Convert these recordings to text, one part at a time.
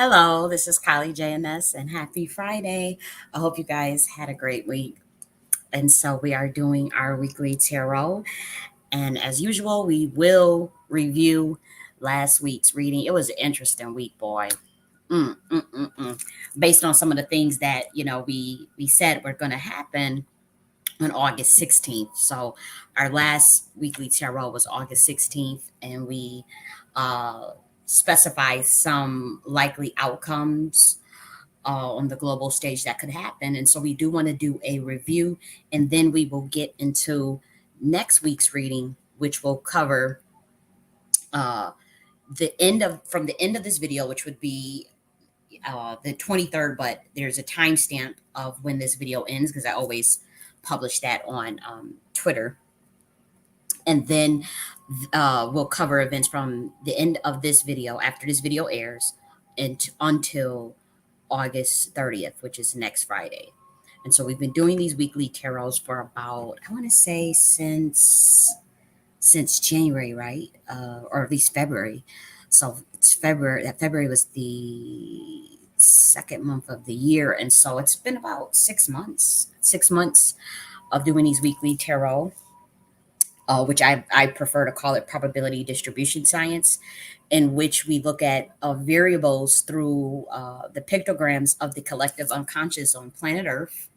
Hello, this is J.N.S. and happy Friday. I hope you guys had a great week. And so we are doing our weekly tarot. And as usual, we will review last week's reading. It was an interesting week, boy. Based on some of the things that, we said were going to happen on August 16th. So our last weekly tarot was August 16th, and we uh, specified some likely outcomes on the global stage that could happen. And so we do want to do a review, and then we will get into next week's reading, which will cover uh, from the end of this video, which would be the 23rd, but there's a timestamp of when this video ends because I always publish that on Twitter. And then we'll cover events from the end of this video after this video airs and until August 30th, which is next Friday. And so we've been doing these weekly tarots for about, I want to say since January, right? Or at least February. So it's February. That February was the second month of the year, and so it's been about 6 months. 6 months of doing these weekly tarot, which I prefer to call it probability distribution science, in which we look at variables through the pictograms of the collective unconscious on planet Earth,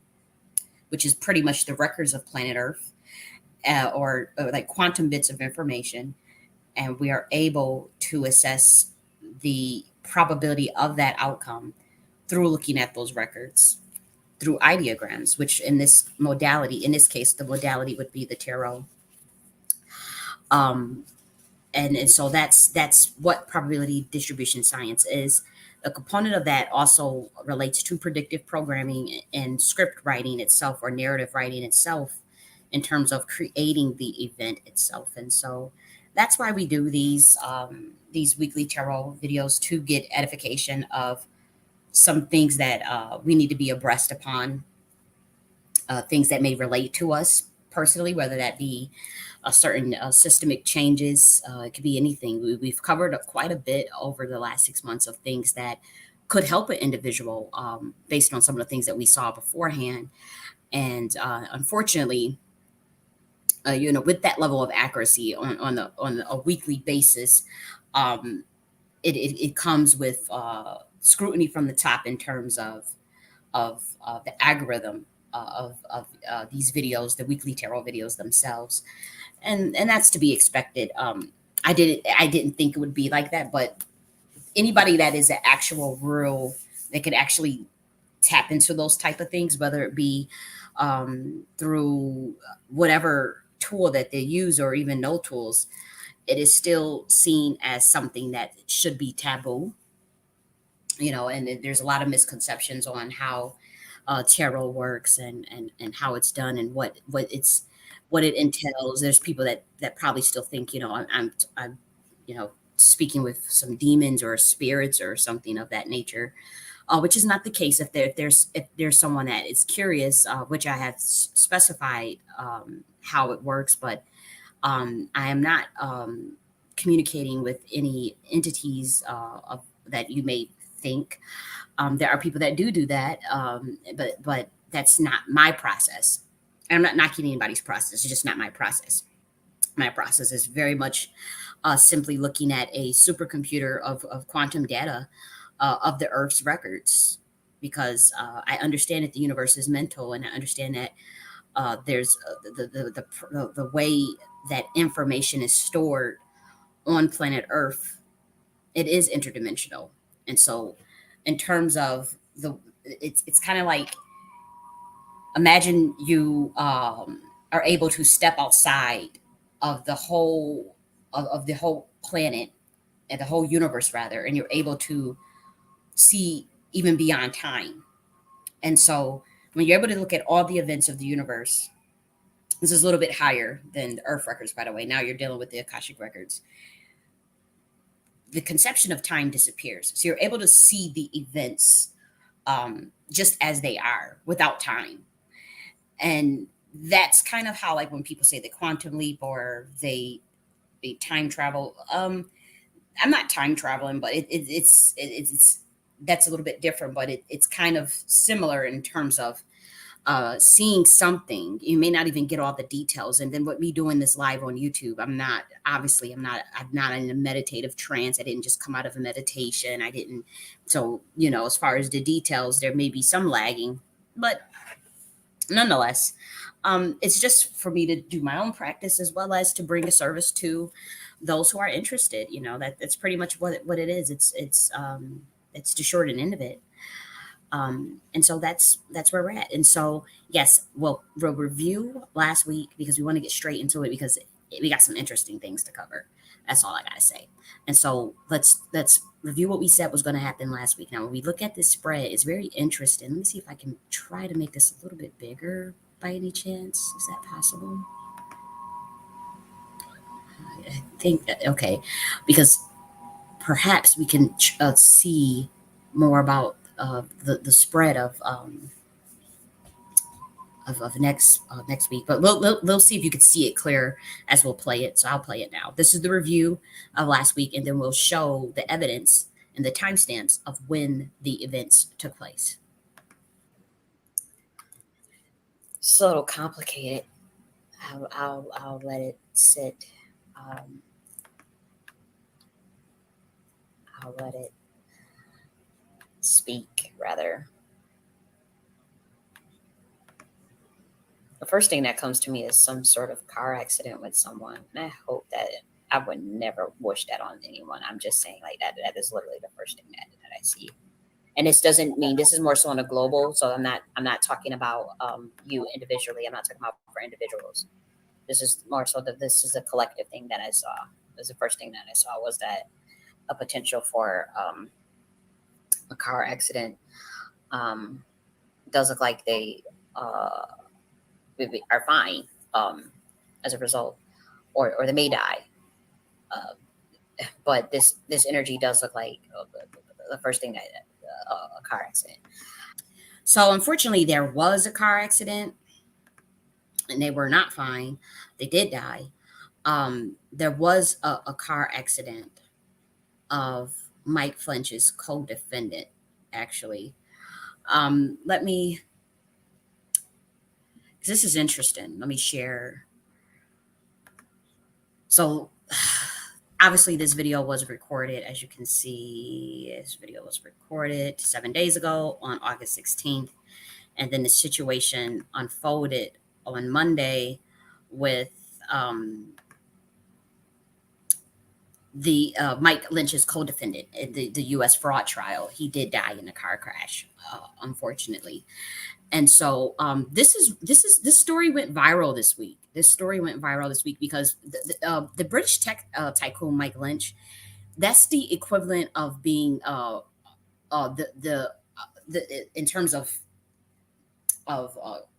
which is pretty much the records of planet Earth, or like quantum bits of information. And we are able to assess the probability of that outcome through looking at those records through ideograms, which in this case, the modality would be the tarot. Um, and so that's what probability distribution science is. A component of that also relates to predictive programming and script writing itself, or narrative writing itself, in terms of creating the event itself. And so that's why we do these weekly tarot videos, to get edification of some things that we need to be abreast upon, things that may relate to us personally, whether that be a certain systemic changes. It could be anything. We've covered quite a bit over the last 6 months of things that could help an individual, based on some of the things that we saw beforehand. And unfortunately, with that level of accuracy on a weekly basis, um, it comes with scrutiny from the top in terms of the algorithm of these videos, the weekly tarot videos themselves, and that's to be expected. I didn't think it would be like that, but anybody that is an actual real, that could actually tap into those type of things, whether it be through whatever tool that they use, or even no tools, it is still seen as something that should be taboo. And there's a lot of misconceptions on how tarot works, and how it's done, and what it entails. There's people that probably still think, I'm speaking with some demons or spirits or something of that nature, which is not the case. If there's someone that is curious, which I have specified how it works, but I am not communicating with any entities that you may think. There are people that do that, but that's not my process. And I'm not knocking anybody's process. It's just not my process. My process is very much simply looking at a supercomputer of quantum data of the Earth's records, because I understand that the universe is mental, and I understand that there's the way that information is stored on planet Earth. It is interdimensional. And so, in terms of it's kind of like, imagine you are able to step outside of the whole planet, and the whole universe rather, and you're able to see even beyond time. And so when you're able to look at all the events of the universe, this is a little bit higher than the Earth records, by the way. Now you're dealing with the Akashic records. The conception of time disappears. So you're able to see the events just as they are, without time. And that's kind of how, like, when people say the quantum leap, or they time travel. I'm not time traveling, but it's that's a little bit different, but it's kind of similar in terms of seeing something. You may not even get all the details. And then with me doing this live on YouTube, I'm not in a meditative trance. I didn't just come out of a meditation. I didn't. So, as far as the details, there may be some lagging, but nonetheless, it's just for me to do my own practice as well as to bring a service to those who are interested. That's pretty much what it is. It's the short and end of it. And so that's where we're at. And so yes, we'll review last week because we want to get straight into it because we got some interesting things to cover. That's all I gotta say. And so let's review what we said was going to happen last week. Now, when we look at this spread, it's very interesting. Let me see if I can try to make this a little bit bigger by any chance. Is that possible? I think okay, because perhaps we can see more about the spread of next week. But we'll see if you can see it clear as we'll play it. So I'll play it now. This is the review of last week, and then we'll show the evidence and the timestamps of when the events took place. It's a little complicated. I'll let it sit. I'll let it speak, rather. The first thing that comes to me is some sort of car accident with someone. And I hope that I would never wish that on anyone. I'm just saying like that. That is literally the first thing that I see. And this doesn't mean this is more so on a global. So I'm not talking about you individually. I'm not talking about for individuals. This is more so that this is a collective thing that I saw. This is the first thing that I saw was that a potential for a car accident. Does look like they are fine as a result, or they may die. But this energy does look like the first thing that a car accident. So unfortunately, there was a car accident, and they were not fine. They did die. There was a car accident of Mike Lynch's co-defendant, actually. Let me. This is interesting. Let me share. So obviously this video was recorded, as you can see. This video was recorded 7 days ago on August 16th. And then the situation unfolded on Monday with the Mike Lynch's co-defendant in the U.S. fraud trial. He did die in a car crash, unfortunately. And so this story went viral this week. This story went viral this week because the British tech tycoon Mike Lynch, that's the equivalent of being the in terms of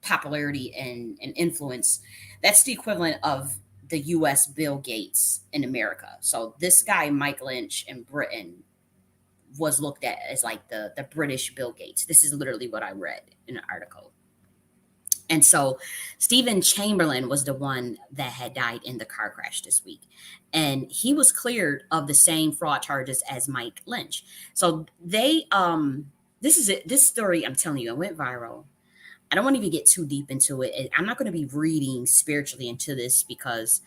popularity and influence. That's the equivalent of the U.S. Bill Gates in America. So this guy Mike Lynch in Britain was looked at as like the British Bill Gates. This is literally what I read in an article. And so Stephen Chamberlain was the one that had died in the car crash this week. And he was cleared of the same fraud charges as Mike Lynch. So they this is it. This story, I'm telling you, it went viral. I don't want to even get too deep into it. I'm not going to be reading spiritually into this because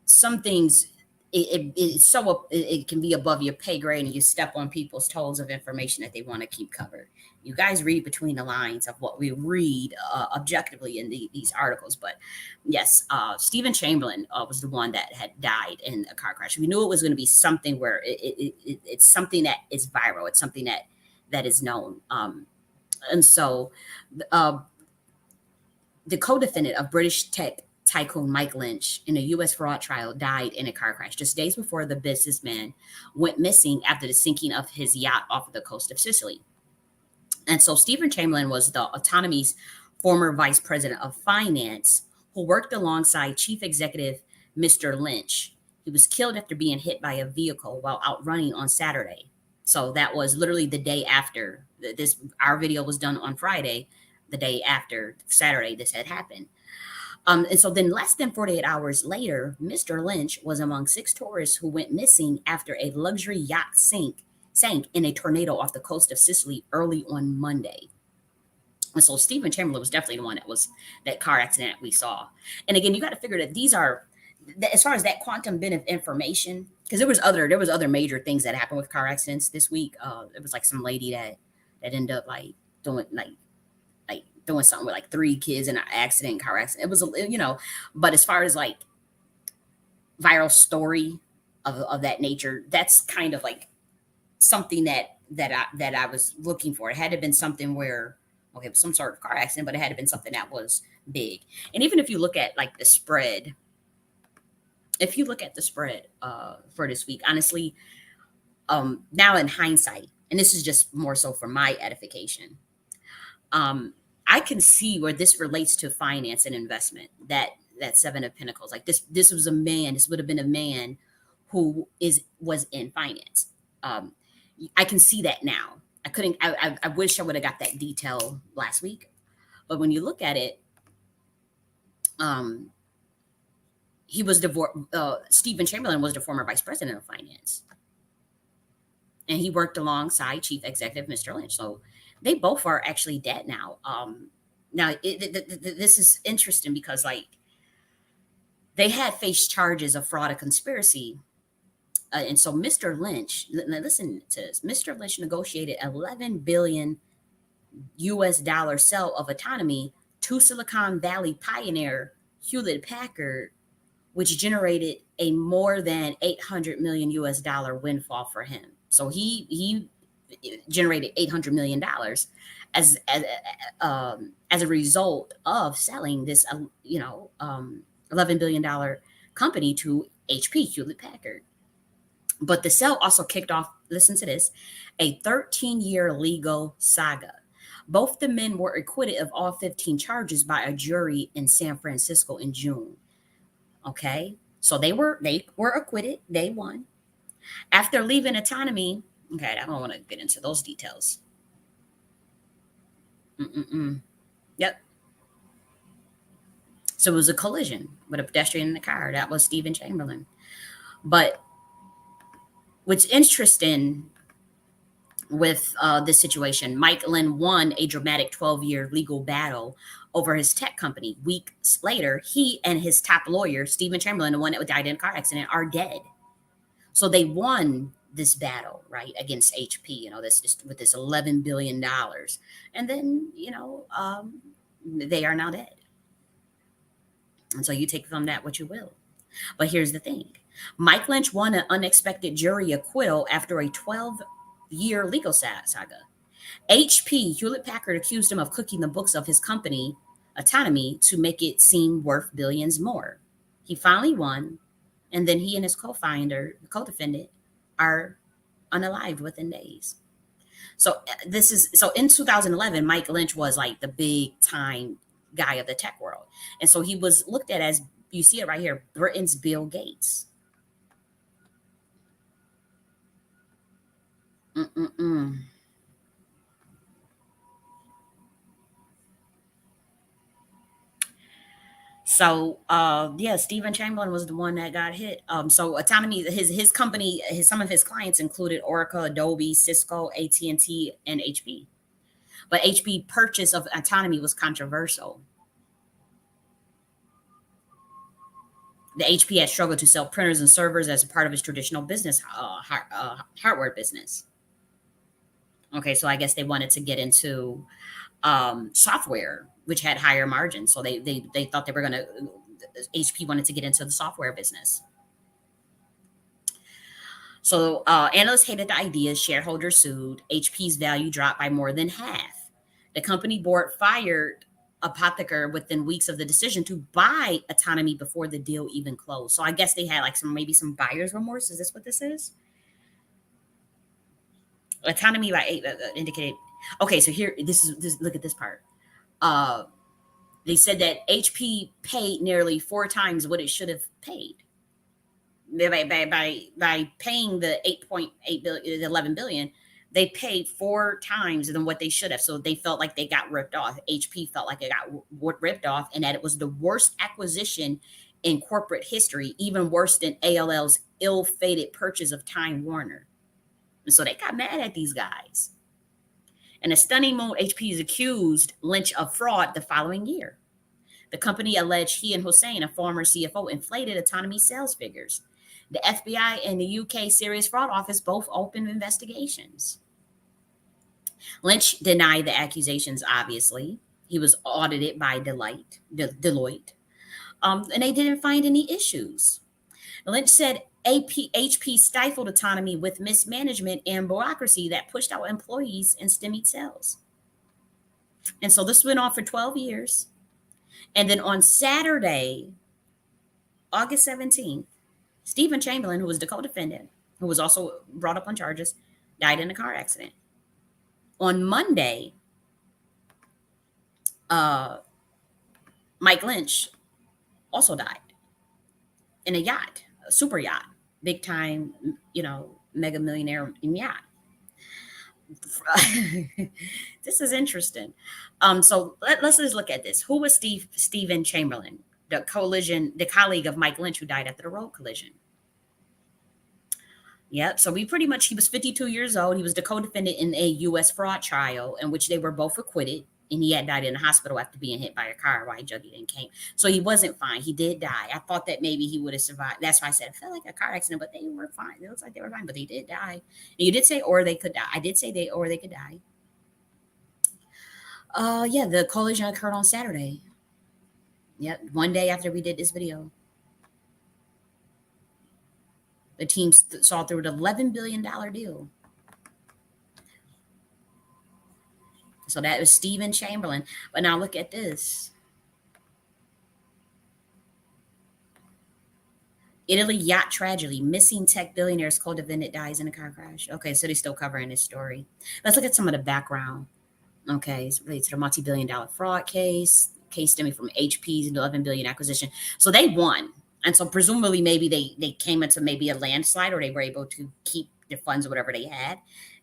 some things it can be above your pay grade and you step on people's toes of information that they want to keep covered. You guys read between the lines of what we read objectively in these articles. But yes, Stephen Chamberlain was the one that had died in a car crash. We knew it was going to be something where it's something that is viral. It's something that is known. And so the co-defendant of British tech tycoon Mike Lynch in a U.S. fraud trial died in a car crash just days before the businessman went missing after the sinking of his yacht off of the coast of Sicily. And so Stephen Chamberlain was the autonomy's former vice president of finance who worked alongside chief executive Mr. Lynch. He was killed after being hit by a vehicle while out running on Saturday. So that was literally the day after this. Our video was done on Friday, the day after Saturday this had happened. And so then less than 48 hours later, Mr. Lynch was among 6 tourists who went missing after a luxury yacht sank sank in a tornado off the coast of Sicily early on Monday. And so Stephen Chamberlain was definitely the one that was that car accident we saw. And again, you got to figure that these are as far as that quantum bit of information, because there was other major things that happened with car accidents this week. It was like some lady that ended up doing like doing something with like three kids in an accident, car accident. It was but as far as like viral story of that nature, that's kind of like something that I was looking for. It had to have been something where okay, it was some sort of car accident, but it had to have been something that was big. And even if you look at like the spread, if you look at the spread for this week, honestly, now in hindsight, and this is just more so for my edification, um, I can see where this relates to finance and investment. That Seven of Pentacles, like this was a man. This would have been a man who was in finance. Um, I can see that now. I couldn't. I wish I would have got that detail last week. But when you look at it, um, he was divorced. Stephen Chamberlain was the former vice president of finance, and he worked alongside chief executive Mr. Lynch. So they both are actually dead now. Now this is interesting because like they had faced charges of fraud and conspiracy. And so Mr. Lynch, listen to this. Mr. Lynch negotiated 11 billion US dollar sale of autonomy to Silicon Valley pioneer Hewlett Packard, which generated a more than 800 million US dollar windfall for him. So he generated 800 million dollars as a result of selling this 11 billion dollar company to HP Hewlett Packard. But the sale also kicked off, listen to this, a 13-year legal saga. Both the men were acquitted of all 15 charges by a jury in San Francisco in June. Okay? So they were acquitted. They won. After leaving autonomy, okay, I don't want to get into those details. Mm-mm-mm. Yep. So it was a collision with a pedestrian in the car. That was Stephen Chamberlain. But what's interesting with this situation, Mike Lynn won a dramatic 12-year legal battle over his tech company. Weeks later, he and his top lawyer, Stephen Chamberlain, the one that died in a car accident, are dead. So they won this battle, right, against HP, this with this $11 billion. And then, they are now dead. And so you take from that what you will. But here's the thing. Mike Lynch won an unexpected jury acquittal after a 12-year legal saga. HP, Hewlett Packard, accused him of cooking the books of his company, Autonomy, to make it seem worth billions more. He finally won, and then he and his co-defendant, are unalived within days. So in 2011, Mike Lynch was like the big time guy of the tech world, and so he was looked at as, you see it right here, Britain's Bill Gates. Mm-mm-mm. So yeah, Stephen Chamberlain was the one that got hit. So autonomy, his company, some of his clients included Oracle, Adobe, Cisco, AT&T, and HP. But HP purchase of autonomy was controversial. The HP had struggled to sell printers and servers as a part of its traditional business, hardware business. Okay, so I guess they wanted to get into software, which had higher margins. So they thought they were going to, HP wanted to get into the software business. So analysts hated the idea. Shareholders sued. HP's value dropped by more than half. The company board fired Apotheker within weeks of the decision to buy autonomy before the deal even closed. So I guess they had like maybe some buyer's remorse. Is this what this is? Autonomy by indicated. Okay, so here, this. Look at this part. Uh, they said that HP paid nearly 4 times what it should have paid by paying the 8.8 billion, 11 billion. They paid 4 times than what they should have. So they felt like they got ripped off. HP felt like it got ripped off, and that it was the worst acquisition in corporate history, even worse than ALL's ill-fated purchase of Time Warner. And so they got mad at these guys. In a stunning move, HP is accused Lynch of fraud the following year. The company alleged he and Hussein, a former CFO, inflated autonomy sales figures. The FBI and the UK Serious Fraud Office both opened investigations. Lynch denied the accusations, obviously. He was audited by Deloitte, and they didn't find any issues. Lynch said HP stifled autonomy with mismanagement and bureaucracy that pushed out employees and stymied sales. And so this went on for 12 years. And then on Saturday, August 17th, Stephen Chamberlain, who was the co-defendant, who was also brought up on charges, died in a car accident. On Monday, uh, Mike Lynch also died in a yacht, a super yacht, big time, mega millionaire yacht. This is interesting. So let's just look at this. Who was Stephen Chamberlain, the colleague of Mike Lynch who died after the road collision? Yep. So he was 52 years old. He was the co-defendant in a U.S. fraud trial in which they were both acquitted. And he had died in the hospital after being hit by a car while Juggy then came. So he wasn't fine. He did die. I thought that maybe he would have survived. That's why I said it felt like a car accident, but they were fine. It looks like they were fine, but they did die. And you did say, or they could die. I did say they could die. Yeah, the collision occurred on Saturday. Yep, one day after we did this video. The team saw through an $11 billion deal. So that was Stephen Chamberlain. But now look at this. Italy yacht tragedy. Missing tech billionaire's co-defendant dies in a car crash. Okay, so they're still covering this story. Let's look at some of the background. Okay, it's related to the multi-billion dollar fraud case stemming from HP's $11 billion acquisition. So they won. And so presumably maybe they came into maybe a landslide or they were able to keep the funds or whatever they had.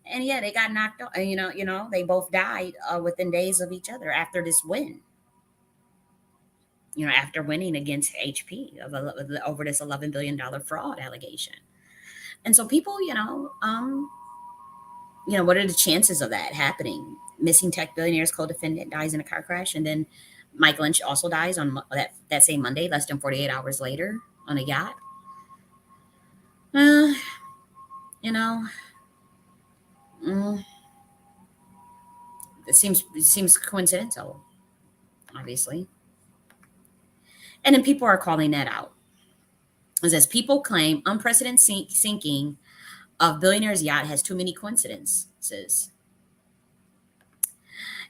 And yeah, they got knocked out. They both died within days of each other after this win. After winning against HP over this $11 billion fraud allegation. And so people, what are the chances of that happening? Missing tech billionaire's co-defendant dies in a car crash, and then Mike Lynch also dies on that same Monday, less than 48 hours later, on a yacht. Uh, you know, mm, it seems coincidental, obviously. And then people are calling that out. It says people claim unprecedented sinking of billionaire's yacht has too many coincidences.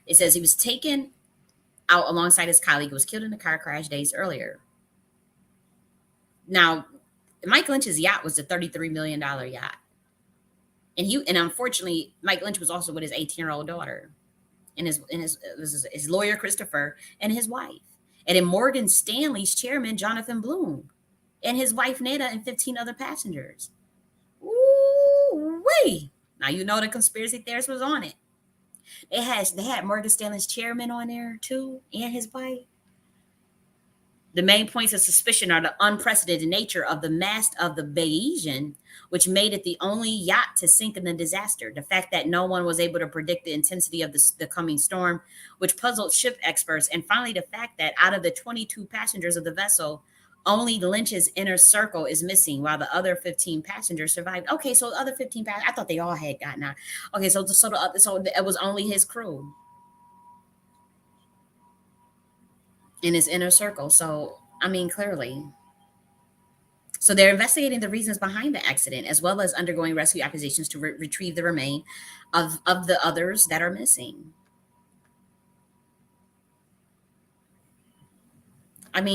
It says he was taken out alongside his colleague who was killed in a car crash days earlier. Now, Mike Lynch's yacht was a $33 million yacht. And unfortunately, Mike Lynch was also with his 18-year-old daughter and his lawyer, Christopher, and his wife. And then Morgan Stanley's chairman, Jonathan Bloom, and his wife, Nada, and 15 other passengers. Ooh-wee. Now, the conspiracy theorist was on it. They had Morgan Stanley's chairman on there, too, and his wife. The main points of suspicion are the unprecedented nature of the mast of the Bayesian, which made it the only yacht to sink in the disaster. The fact that no one was able to predict the intensity of the coming storm, which puzzled ship experts. And finally, the fact that out of the 22 passengers of the vessel, only Lynch's inner circle is missing, while the other 15 passengers survived. Okay, so the other 15 passengers, I thought they all had gotten out. Okay, so it was only his crew in his inner circle. So, clearly. So they're investigating the reasons behind the accident, as well as undergoing rescue operations to retrieve the remain of the others that are missing. Y'all.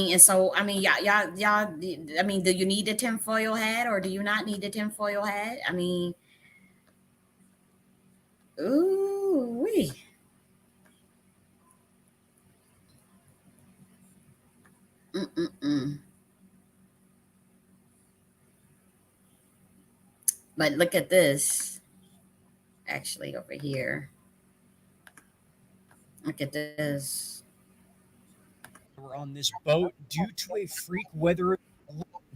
Do you need the tinfoil hat or do you not need the tinfoil hat? Ooh wee. Mm-mm-mm. But look at this. Actually, over here. Look at this. Were on this boat due to a freak weather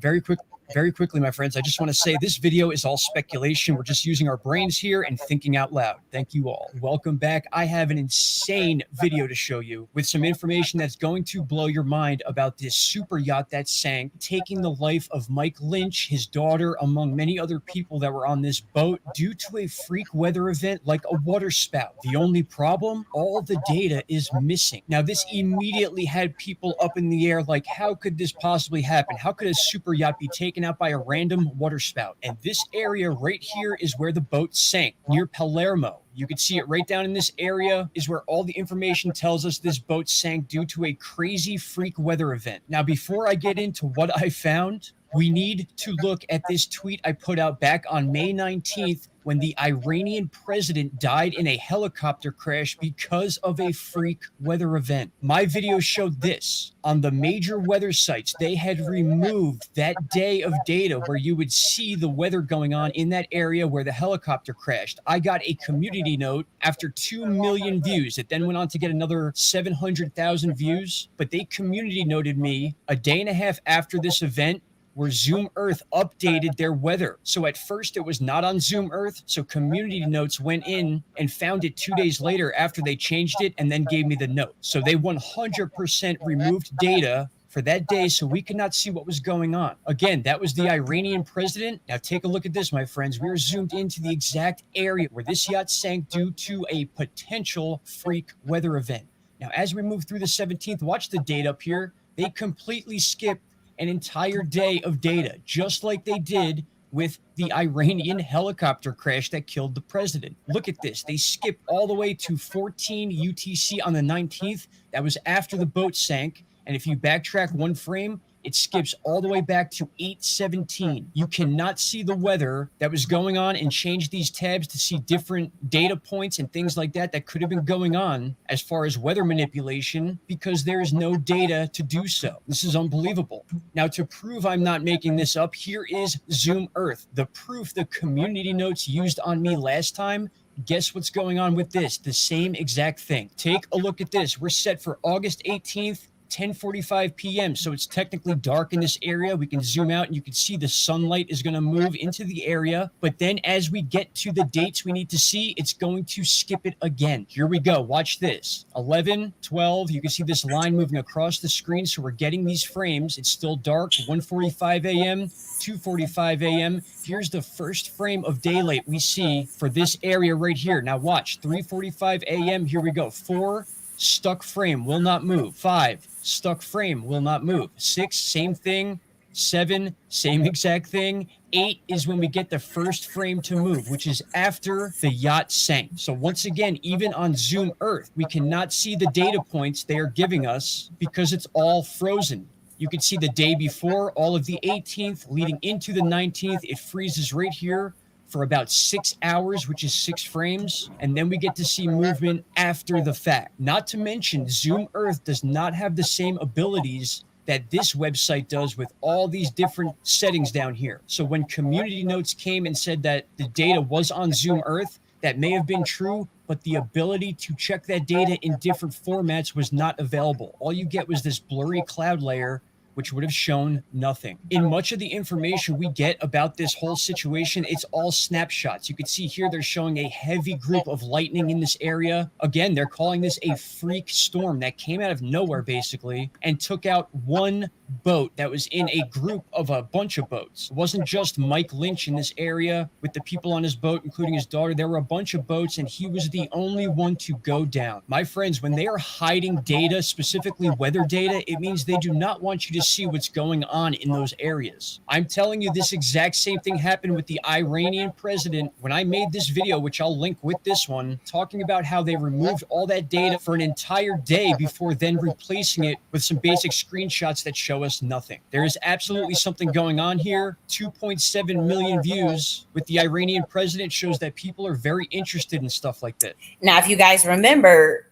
Very quickly, my friends, I just want to say this video is all speculation. We're just using our brains here and thinking out loud. Thank you all. Welcome back. I have an insane video to show you with some information that's going to blow your mind about this super yacht that sank, taking the life of Mike Lynch, his daughter, among many other people that were on this boat due to a freak weather event like a water spout. The only problem, all the data is missing. Now, this immediately had people up in the air like, how could this possibly happen? How could a super yacht be taken out by a random water spout? And this area right here is where the boat sank, near Palermo. You can see it right down in this area is where all the information tells us this boat sank due to a crazy freak weather event. Now, before I get into what I found, we need to look at this tweet I put out back on May 19th when the Iranian president died in a helicopter crash because of a freak weather event. My video showed this. On the major weather sites, they had removed that day of data where you would see the weather going on in that area where the helicopter crashed. I got a community note after 2 million views. It then went on to get another 700,000 views, but they community noted me a day and a half after this event where Zoom Earth updated their weather. So at first it was not on Zoom Earth, so community notes went in and found it 2 days later after they changed it and then gave me the note. So they 100% removed data for that day so we could not see what was going on. Again, that was the Iranian president. Now take a look at this, my friends. We are zoomed into the exact area where this yacht sank due to a potential freak weather event. Now, as we move through the 17th, watch the date up here. They completely skipped an entire day of data, just like they did with the Iranian helicopter crash that killed the president. Look at this. They skipped all the way to 14 UTC on the 19th. That was after the boat sank. And if you backtrack one frame, it skips all the way back to 8:17. You cannot see the weather that was going on and change these tabs to see different data points and things like that that could have been going on as far as weather manipulation because there is no data to do so. This is unbelievable. Now, to prove I'm not making this up, here is Zoom Earth, the proof the community notes used on me last time. Guess what's going on with this? The same exact thing. Take a look at this. We're set for August 18th. 10:45 p.m. So it's technically dark in this area. We can zoom out and you can see the sunlight is going to move into the area. But then as we get to the dates we need to see, it's going to skip it again. Here we go. Watch this. 11, 12. You can see this line moving across the screen. So we're getting these frames. It's still dark. 1:45 a.m., 2:45 a.m. Here's the first frame of daylight we see for this area right here. Now watch. 3:45 a.m. Here we go. 4. Stuck frame will not move. 5, stuck frame will not move. 6, same thing. 7, same exact thing. 8 is when we get the first frame to move, which is after the yacht sank. So once again, even on Zoom Earth, we cannot see the data points they are giving us because it's all frozen. You can see the day before, all of the 18th leading into the 19th. It freezes right here for about 6 hours, which is 6 frames. And then we get to see movement after the fact. Not to mention, Zoom Earth does not have the same abilities that this website does with all these different settings down here. So when community notes came and said that the data was on Zoom Earth, that may have been true, but the ability to check that data in different formats was not available. All you get was this blurry cloud layer, which would have shown nothing. In much of the information we get about this whole situation, it's all snapshots. You can see here they're showing a heavy group of lightning in this area. Again, they're calling this a freak storm that came out of nowhere, basically, and took out one boat that was in a group of a bunch of boats. It wasn't just Mike Lynch in this area with the people on his boat, including his daughter. There were a bunch of boats, and he was the only one to go down. My friends, when they are hiding data, specifically weather data, it means they do not want you to see what's going on in those areas. I'm telling you, this exact same thing happened with the Iranian president when I made this video, which I'll link with this one, talking about how they removed all that data for an entire day before then replacing it with some basic screenshots that show us nothing. There is absolutely something going on here. 2.7 million views with the Iranian president shows that people are very interested in stuff like that. Now, if you guys remember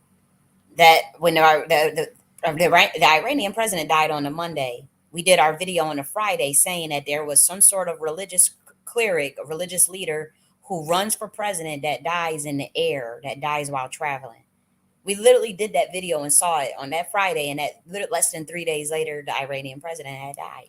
that when the Iranian president died on a Monday, we did our video on a Friday saying that there was some sort of religious cleric, a religious leader who runs for president that dies in the air, that dies while traveling. We literally did that video and saw it on that Friday, and that less than 3 days later, the Iranian president had died.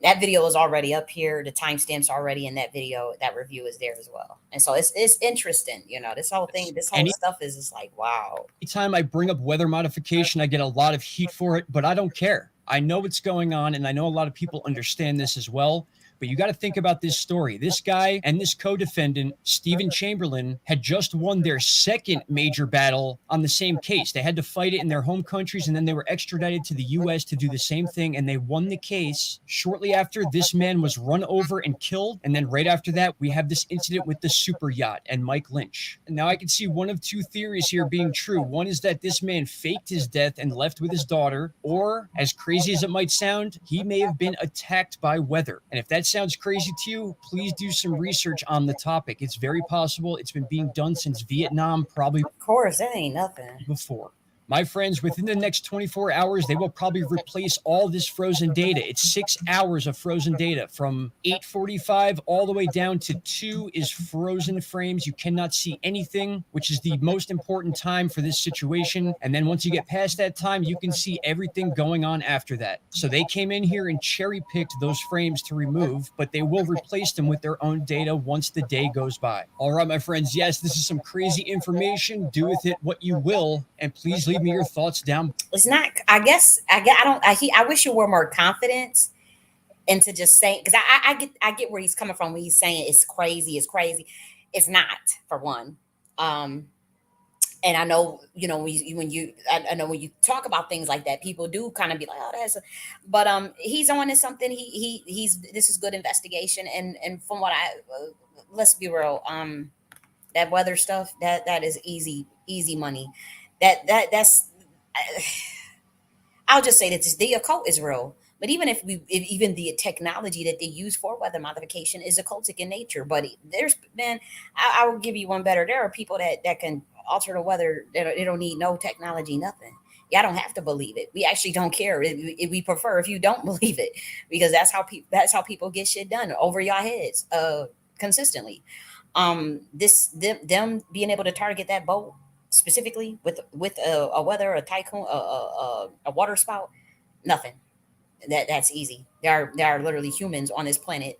That video is already up here. The timestamps already in that video. That review is there as well. And so it's interesting. This whole thing, this whole stuff is just like, wow. Anytime I bring up weather modification, I get a lot of heat for it, but I don't care. I know what's going on, and I know a lot of people understand this as well. But you got to think about this story. This guy and this co-defendant, Stephen Chamberlain, had just won their second major battle on the same case. They had to fight it in their home countries, and then they were extradited to the U.S. to do the same thing, and they won the case. Shortly after, this man was run over and killed, and then right after that, we have this incident with the super yacht and Mike Lynch. And now I can see one of two theories here being true. One is that this man faked his death and left with his daughter, or, as crazy as it might sound, he may have been attacked by weather. And if that sounds crazy to you, please do some research on the topic. It's very possible. It's been being done since Vietnam, probably. Of course, that ain't nothing. Before. My friends, within the next 24 hours, they will probably replace all this frozen data. It's 6 hours of frozen data from 8:45 all the way down to 2 is frozen frames. You cannot see anything, which is the most important time for this situation. And then once you get past that time, you can see everything going on after that. So they came in here and cherry picked those frames to remove, but they will replace them with their own data once the day goes by. All right, my friends. Yes, this is some crazy information. Do with it what you will. And please leave me your thoughts down. It's not. I wish you were more confident into just saying, because I get where he's coming from when he's saying it's crazy. It's crazy. It's not, for one. And I know, I know when you talk about things like that, people do kind of be like, oh, but he's on to something. This is good investigation. And from what let's be real, that weather stuff, that is easy money. That's I'll just say that the occult is real. But if even the technology that they use for weather modification is occultic in nature, but I will give you one better. There are people that can alter the weather. They don't need no technology, nothing. Yeah, I don't have to believe it. We actually don't care. We prefer if you don't believe it, because that's how people get shit done over your heads, consistently. Them being able to target that boat specifically with a weather, a tycoon, a water spout, nothing. That's easy. There are literally humans on this planet,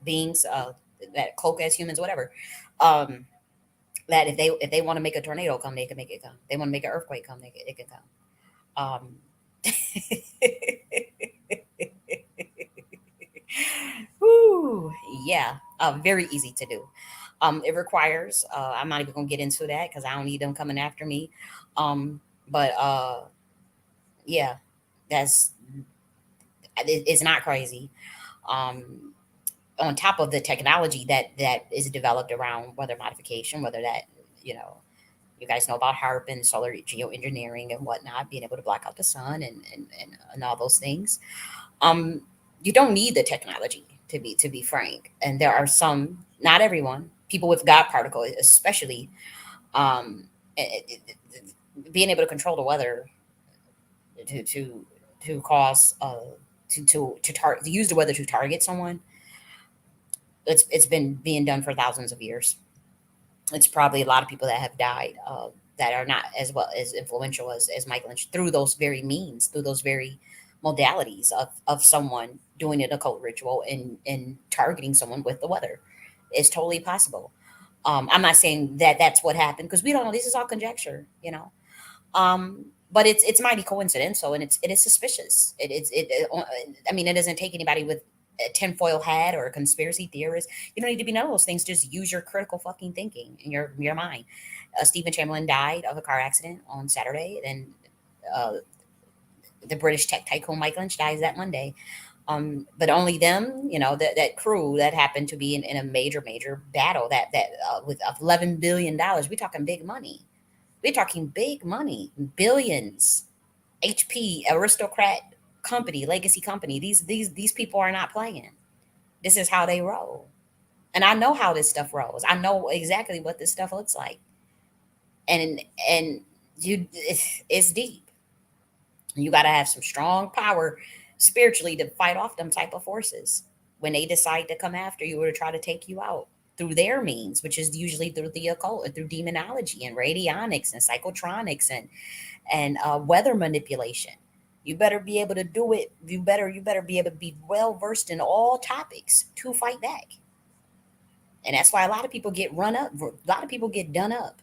beings, that cloak as humans, whatever. Um, that if they want to make a tornado come, they can make it come. They want to make an earthquake come, it can come. Whew, yeah, very easy to do. It requires. I'm not even gonna get into that because I don't need them coming after me. But yeah, that's it's not crazy. Um, on top of the technology that is developed around weather modification, whether that you know you guys know about HARP and solar geoengineering and whatnot, being able to block out the sun and all those things. Um, you don't need the technology to be frank. And there are some, not everyone, people with God particle, especially, um, being able to control the weather to to to cause to use the weather to target someone. It's been being done for thousands of years. It's probably a lot of people that have died, that are not as well as influential as Mike Lynch, through those very means, through those very modalities of someone doing an occult ritual and targeting someone with the weather. It's totally possible. I'm not saying that that's what happened, because we don't know. This is all conjecture. But it's mighty coincidental, and it is suspicious. I mean, it doesn't take anybody with a tinfoil hat or a conspiracy theorist. You don't need to be none of those things. Just use your critical fucking thinking in your mind. Stephen Chamberlain died of a car accident on Saturday, and uh, the British tech tycoon Mike Lynch dies that Monday. But only them, that crew that happened to be in a major battle that with $11 billion. We're talking big money. We're talking big money, billions. HP, aristocrat company, legacy company. These people are not playing. This is how they roll, and I know how this stuff rolls. I know exactly what this stuff looks like, and it's deep. You got to have some strong power spiritually to fight off them type of forces when they decide to come after you or to try to take you out through their means, which is usually through the occult and through demonology and radionics and psychotronics and weather manipulation. You better be able to do it. You better be able to be well versed in all topics to fight back. And that's why a lot of people get run up. A lot of people get done up.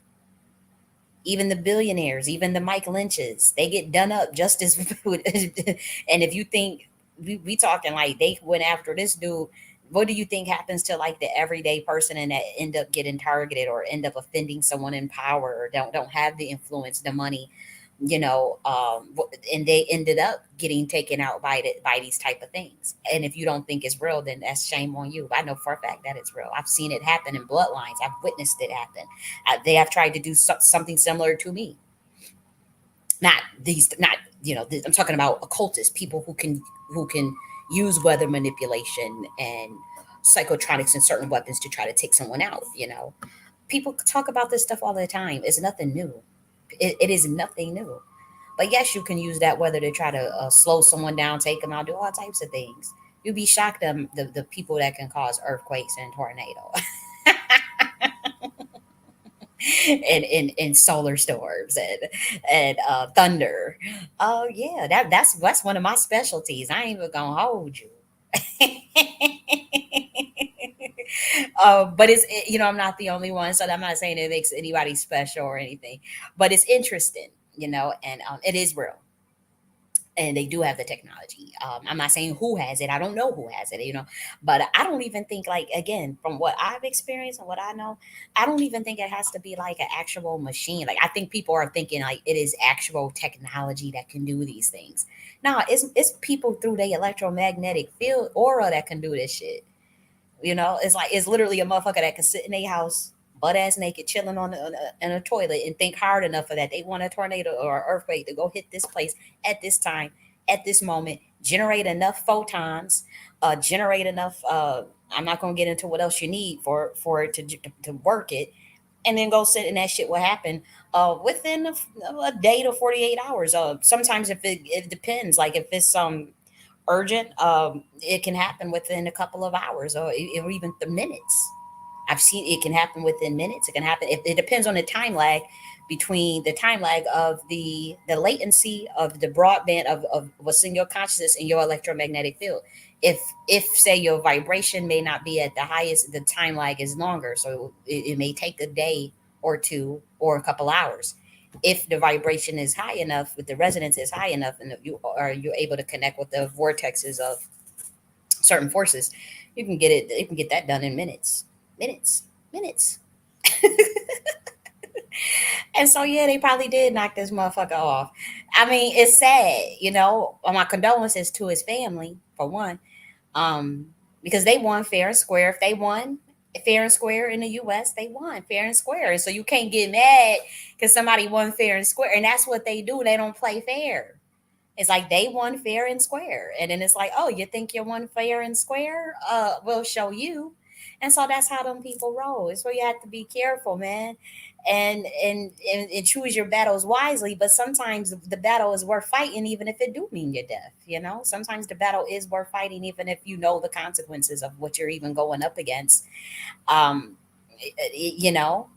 Even the billionaires, even the Mike Lynches, they get done up just as. And if you think we talking like they went after this dude, what do you think happens to like the everyday person and that end up getting targeted or end up offending someone in power or don't have the influence, the money, and they ended up getting taken out by these type of things. And if you don't think it's real, then that's shame on you. I know for a fact that it's real. I've seen it happen in bloodlines. I've witnessed it happen. They have tried to do something similar to me. Not these, not I'm talking about occultists, people who can use weather manipulation and psychotronics and certain weapons to try to take someone out. People talk about this stuff all the time. It's nothing new. It is nothing new. But yes, you can use that weather to try to slow someone down, take them out, do all types of things. You'd be shocked the people that can cause earthquakes and tornadoes and solar storms and thunder. Oh yeah, that's one of my specialties. I ain't even gonna hold you. But I'm not the only one, so I'm not saying it makes anybody special or anything. But it's interesting, and it is real, and they do have the technology. I'm not saying who has it. I don't know who has it, but I don't even think, like, again, from what I've experienced and what I know, I don't even think it has to be like an actual machine. Like, I think people are thinking like it is actual technology that can do these things. No, it's people through their electromagnetic field aura that can do this shit. It's like it's literally a motherfucker that can sit in a house, butt ass naked, chilling in a toilet, and think hard enough for that they want a tornado or an earthquake to go hit this place at this time, at this moment, generate enough photons, generate enough. I'm not gonna get into what else you need for it to work it, and then go sit and that shit will happen within a day to 48 hours. Sometimes if it depends, like if it's urgent, it can happen within a couple of hours or even the minutes. I've seen it can happen within minutes. It can happen. It depends on the time lag between the time lag of the latency of the broadband of what's in your consciousness and your electromagnetic field. If say your vibration may not be at the highest, the time lag is longer, so it may take a day or two or a couple hours. If the vibration is high enough, with the resonance is high enough, and you're able to connect with the vortexes of certain forces, you can get that done in minutes. And so yeah, they probably did knock this motherfucker off. I mean, it's sad, my condolences to his family for one, um because they won fair and square. If they won fair and square in the US, they won fair and square. And so you can't get mad because somebody won fair and square. And that's what they do. They don't play fair. It's like they won fair and square. And then it's like, oh, you think you won fair and square? We'll show you. And so that's how them people roll. It's where you have to be careful, man. And choose your battles wisely. But sometimes the battle is worth fighting, even if it do mean your death. Sometimes the battle is worth fighting, even if you know the consequences of what you're even going up against. Um, you know,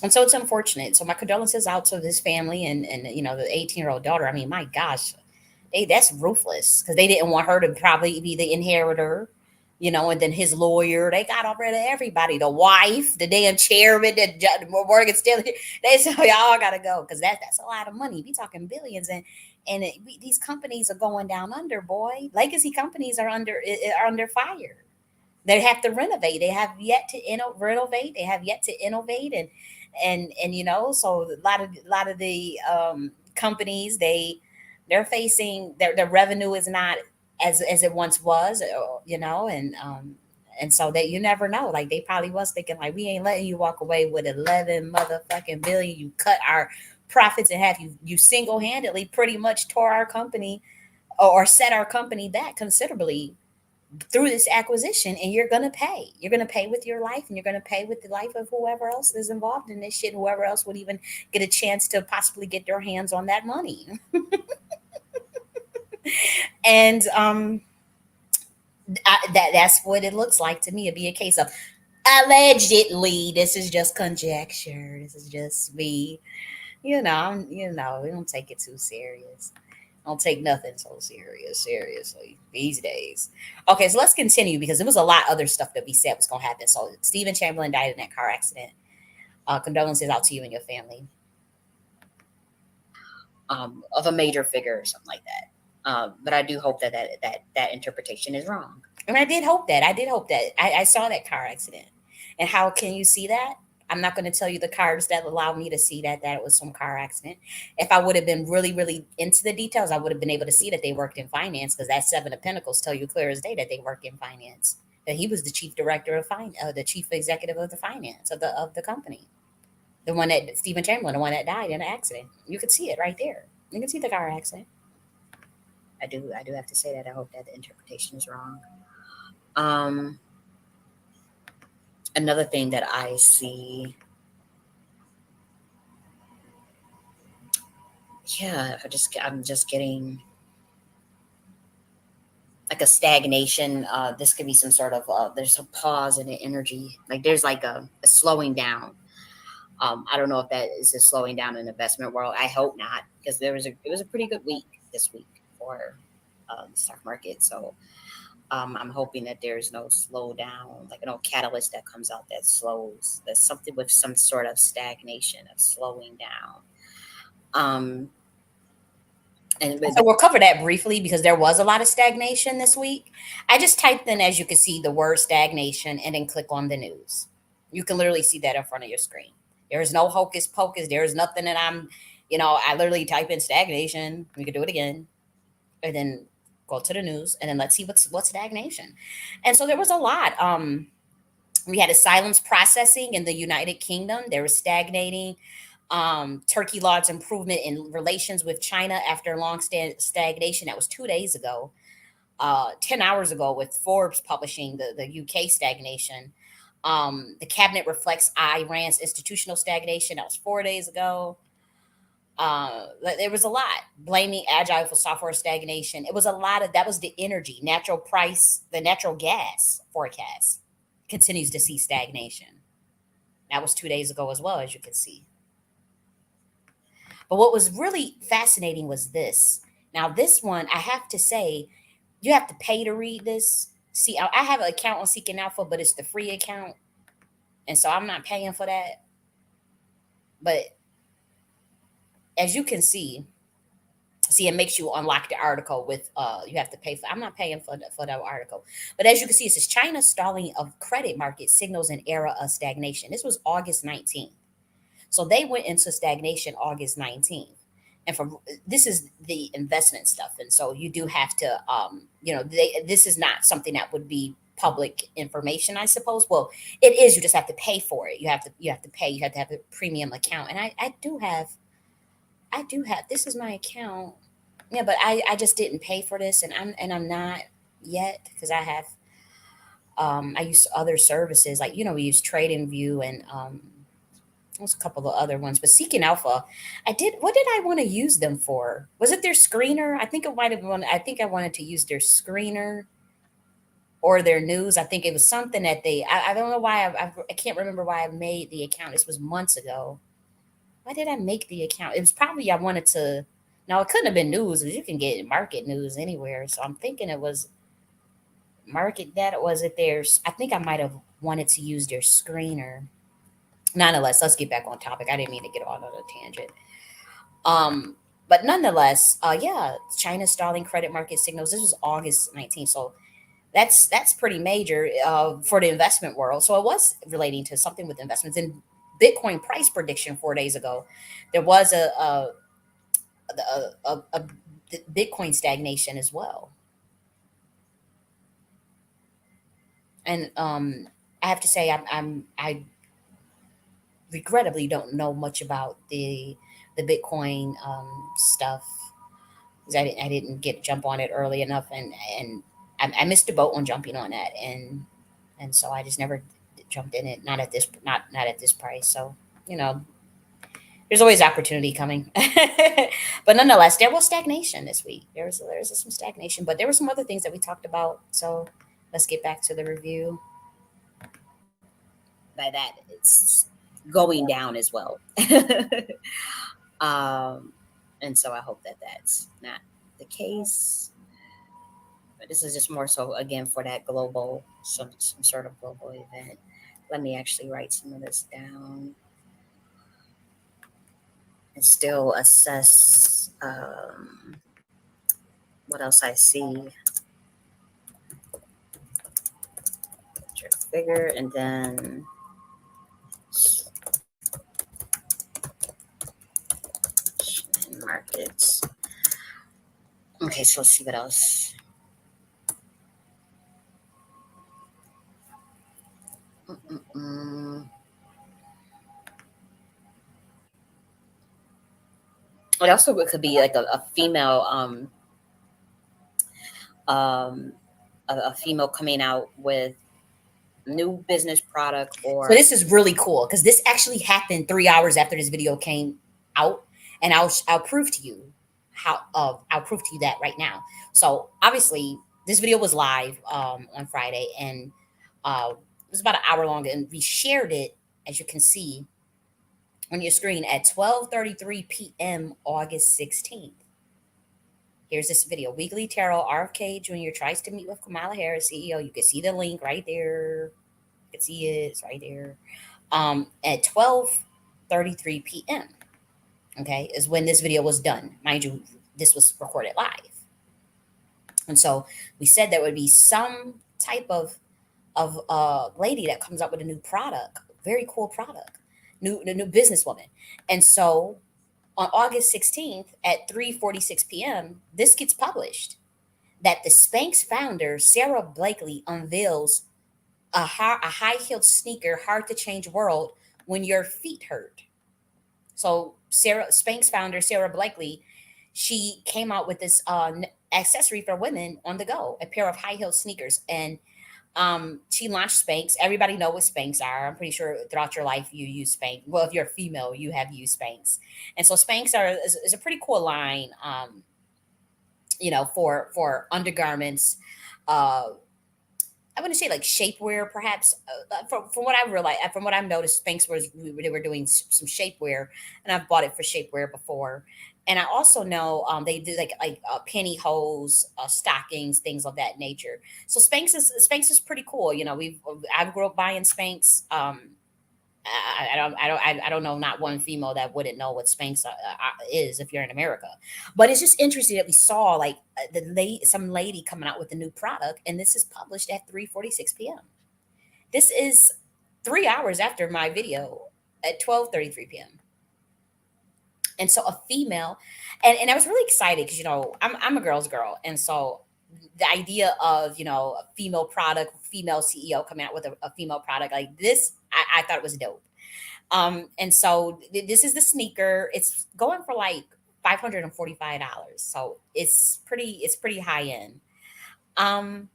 and so it's unfortunate. So my condolences out to this family and the 18-year-old daughter. I mean, my gosh, that's ruthless because they didn't want her to probably be the inheritor. And then his lawyer, they got rid of everybody. The wife, the damn chairman, Morgan Stanley. They said y'all gotta go because that's a lot of money. We talking billions, and these companies are going down under. Boy, legacy companies are under fire. They have to renovate. They have yet to renovate. They have yet to innovate, and so a lot of the companies, they're facing their revenue is not as it once was, and so that you never know. Like they probably was thinking like, we ain't letting you walk away with 11 motherfucking billion. You cut our profits in half. You single handedly pretty much tore our company or set our company back considerably through this acquisition, and you're going to pay with your life, and you're going to pay with the life of whoever else is involved in this shit, whoever else would even get a chance to possibly get their hands on that money. And that's what it looks like to me. It'd be a case of allegedly. This is just conjecture. This is just me. We don't take it too serious. Don't take nothing so seriously these days. Okay, so let's continue because there was a lot other stuff that we said was going to happen. So Stephen Chamberlain died in that car accident. Condolences out to you and your family, of a major figure or something like that. But I do hope that interpretation is wrong. And I did hope that. I did hope that. I saw that car accident. And how can you see that? I'm not going to tell you the cards that allow me to see that it was some car accident. If I would have been really, really into the details, I would have been able to see that they worked in finance because that Seven of Pentacles tell you clear as day that they work in finance. That he was the chief director of finance, the chief executive of the finance of the company. The one that Stephen Chamberlain, the one that died in an accident. You could see it right there. You can see the car accident. I do have to say that I hope that the interpretation is wrong. Um, Another thing that I see, yeah, I'm just getting like a stagnation. This could be some sort of there's a pause in the energy. Like there's like a slowing down. I don't know if that is a slowing down in the investment world. I hope not, because it was a pretty good week this week for the stock market. So I'm hoping that there's no slowdown, like no catalyst that comes out that slows. There's something with some sort of stagnation of slowing down. Um, and so we'll cover that briefly because there was a lot of stagnation this week. I just typed in, as you can see, the word stagnation and then click on the news. You can literally see that in front of your screen. There is no hocus pocus. There is nothing that I literally type in stagnation. We could do it again and then go to the news and then let's see what's stagnation. And so there was a lot. We had a silence processing in the United Kingdom. They were stagnating. Turkey lauds improvement in relations with China after long stagnation. That was 2 days ago. 10 hours ago, with Forbes publishing the UK stagnation. The cabinet reflects Iran's institutional stagnation. That was 4 days ago. There was a lot blaming agile for software stagnation. It was a lot of that was the energy, natural price, the natural gas forecast continues to see stagnation. That was 2 days ago as well, as you can see. But what was really fascinating was this. Now, this one, I have to say, you have to pay to read this. See, I have an account on Seeking Alpha, but it's the free account. And so I'm not paying for that. But as you can see, it makes you unlock the article with you have to pay for. I'm not paying for that article. But as you can see, it says China's stalling of credit market signals an era of stagnation. This was August 19th. So they went into stagnation August 19th. And this is the investment stuff. And so you do have to this is not something that would be public information, I suppose. Well, it is, you just have to pay for it. You have to pay, you have to have a premium account. And I do have this is my account. Yeah, but I just didn't pay for this and I'm not yet because I use other services like we use TradingView and there's a couple of other ones, but Seeking Alpha, what did I want to use them for? Was it their screener? I think it might have been, I think I wanted to use their screener or their news. I think it was something that I don't know why, I can't remember why I made the account. This was months ago. Why did I make the account? It was probably, I wanted to, no, it couldn't have been news because you can get market news anywhere. So I'm thinking it was market data. Was it theirs? I think I might have wanted to use their screener. Nonetheless, let's get back on topic. I didn't mean to get on a tangent. But nonetheless, yeah, China's stalling credit market signals. This was August 19th, so that's pretty major for the investment world. So it was relating to something with investments and Bitcoin price prediction 4 days ago. There was a Bitcoin stagnation as well, and I have to say I regrettably don't know much about the Bitcoin stuff because I didn't get jump on it early enough, and I missed the boat on jumping on that, and so I just never jumped in it. Not at this price. So there's always opportunity coming, but nonetheless, there was stagnation this week. There's some stagnation, but there were some other things that we talked about. So let's get back to the review. By that, it's going down as well. um, and so I hope that that's not the case. But this is just more so again for that global, some sort of global event. Let me actually write some of this down and still assess what else I see. Figure and then markets. Okay, so let's see what else. Mm-mm-mm. It also could be like a female, um, a female coming out with new business product. Or so this is really cool because this actually happened 3 hours after this video came out, and I'll prove to you how. I'll prove to you that right now. So obviously, this video was live on Friday, and it was about an hour long, and we shared it, as you can see on your screen, at 12:33 p.m. August 16th. Here's this video. Weekly Tarot, RFK Jr. tries to meet with Kamala Harris, CEO. You can see the link right there. You can see it. It's right there. At 12:33 p.m. Okay, is when this video was done. Mind you, this was recorded live. And so we said there would be some type of lady that comes up with a new product, very cool product, new businesswoman. And so on August 16th at 3:46 p.m., this gets published that the Spanx founder, Sarah Blakely, unveils a high-heeled sneaker, hard to change world when your feet hurt. So Spanx founder, Sarah Blakely, she came out with this accessory for women on the go, a pair of high-heeled sneakers. And she launched Spanx. Everybody know what Spanx are. I'm pretty sure throughout your life you use Spanx. Well, if you're a female, you have used Spanx. And so Spanx is a pretty cool line, for undergarments. I wouldn't say like shapewear, perhaps. From what I realized, from what I've noticed, Spanx they were doing some shapewear, and I've bought it for shapewear before. And I also know they do like pantyhose, stockings, things of that nature. So Spanx is pretty cool. I grew up buying Spanx. I don't know not one female that wouldn't know what Spanx is if you're in America. But it's just interesting that we saw like some lady coming out with a new product, and this is published at 3:46 p.m. This is 3 hours after my video at 12:33 p.m. And so a female, and I was really excited because I'm a girl's girl, and so the idea of a female product, female CEO coming out with a female product like this, I thought it was dope. And so this is the sneaker. It's going for like $545, so it's pretty high end. Um,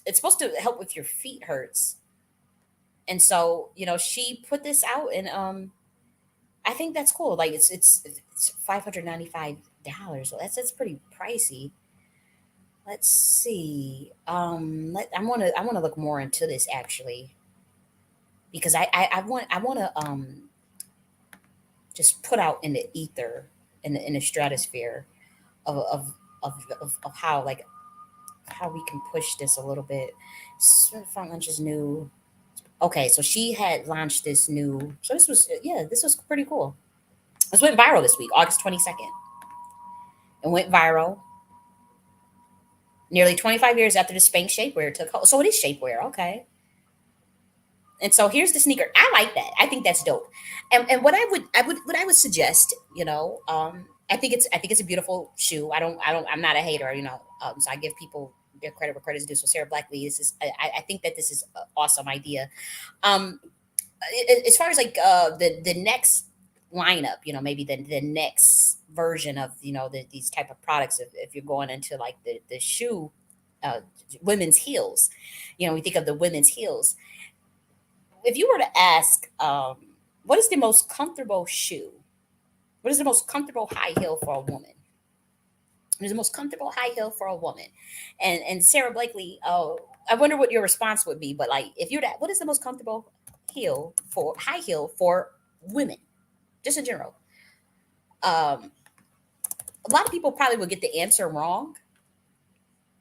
it's supposed to help with your feet hurts, and so she put this out, and I think that's cool. Like it's $595. So that's pretty pricey. Let's see. I want to look more into this actually because I want to just put out in the ether, in the stratosphere of of how like how we can push this a little bit. Front Lunch is new. Okay, so she had launched this new. So this was pretty cool. This went viral this week, August 22nd. It went viral nearly 25 years after the Spanx shapewear took hold. So it is shapewear, okay. And so here's the sneaker. I like that. I think that's dope. And what I would suggest, I think it's a beautiful shoe. I'm not a hater, so I give people their credit where credit is due. So Sarah Blackley, I think that this is an awesome idea. Um, as far as like the next lineup, maybe the next version of these type of products, if you're going into like the shoe, uh, women's heels, we think of the women's heels. If you were to ask, what is the most comfortable shoe? What is the most comfortable high heel for a woman? What is the most comfortable high heel for a woman? And Sarah Blakely, I wonder what your response would be. But like, if you're that, what is the most comfortable high heel for women, just in general? Um, a lot of people probably would get the answer wrong,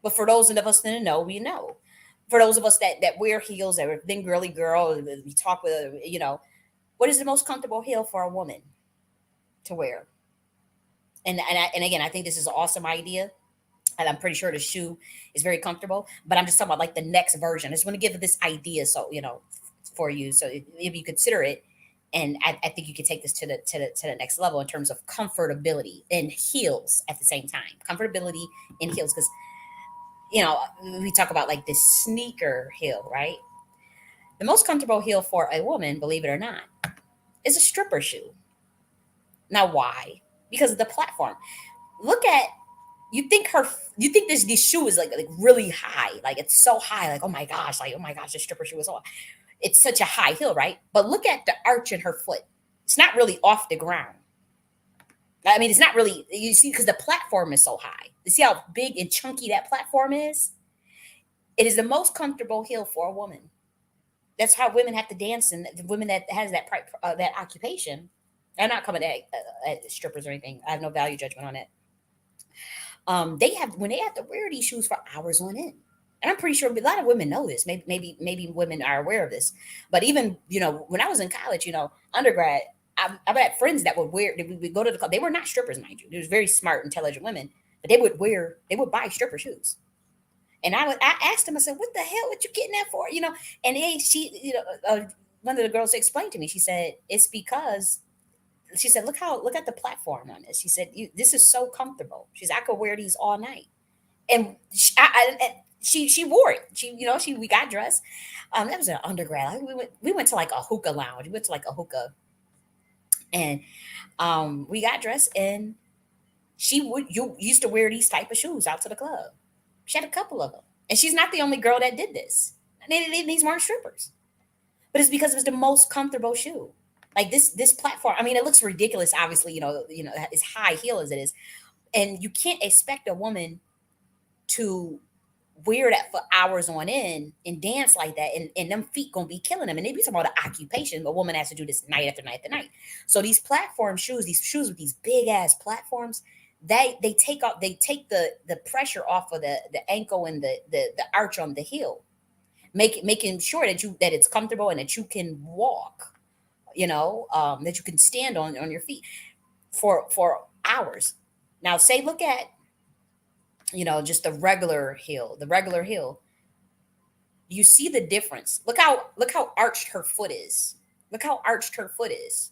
but for those of us that know, we know. For those of us that wear heels, that have been girly girl, we talk with, what is the most comfortable heel for a woman to wear? And again, I think this is an awesome idea, and I'm pretty sure the shoe is very comfortable. But I'm just talking about like the next version. I just want to give this idea, so for you, so if you consider it, and I think you could take this to the next level in terms of comfortability and heels at the same time. Comfortability in heels, because we talk about like this sneaker heel, right? The most comfortable heel for a woman, believe it or not, is a stripper shoe. Now, why? Because of the platform. Look at you think her you think this shoe is like really high, like it's so high, like oh my gosh, the stripper shoe is all. It's such a high heel, right? But look at the arch in her foot. It's not really off the ground. I mean, it's not really, you see, because the platform is so high. You see how big and chunky that platform is? It is the most comfortable heel for a woman. That's how women have to dance, and the women that has that occupation. I'm not coming at strippers or anything. I have no value judgment on it. They have to wear these shoes for hours on end. And I'm pretty sure a lot of women know this. Maybe women are aware of this. But even when I was in college, undergrad, I've had friends that would wear. They would go to the club. They were not strippers, mind you. They were very smart, intelligent women, but they would buy stripper shoes. And I asked them. I said, "What the hell? What you getting that for?" And one of the girls explained to me. She said, "It's because." She said, look at the platform on this." She said, "This is so comfortable." She said, "I could wear these all night." And she wore it. We got dressed. That was an undergrad. Like, we went to like a hookah lounge. We went to like a hookah, and we got dressed. And you used to wear these type of shoes out to the club. She had a couple of them, and she's not the only girl that did this. These weren't strippers, but it's because it was the most comfortable shoe. Like this platform. I mean, it looks ridiculous. Obviously, as high heel as it is, and you can't expect a woman to wear that for hours on end and dance like that, and them feet gonna be killing them. And they be talking about the occupation. A woman has to do this night after night after night. So these platform shoes, these shoes with these big ass platforms, they take the pressure off of the ankle and the arch on the heel, making sure that it's comfortable and that you can walk. That you can stand on your feet for hours. Now, say look at just the regular heel. You see the difference. Look how arched her foot is. Look how arched her foot is.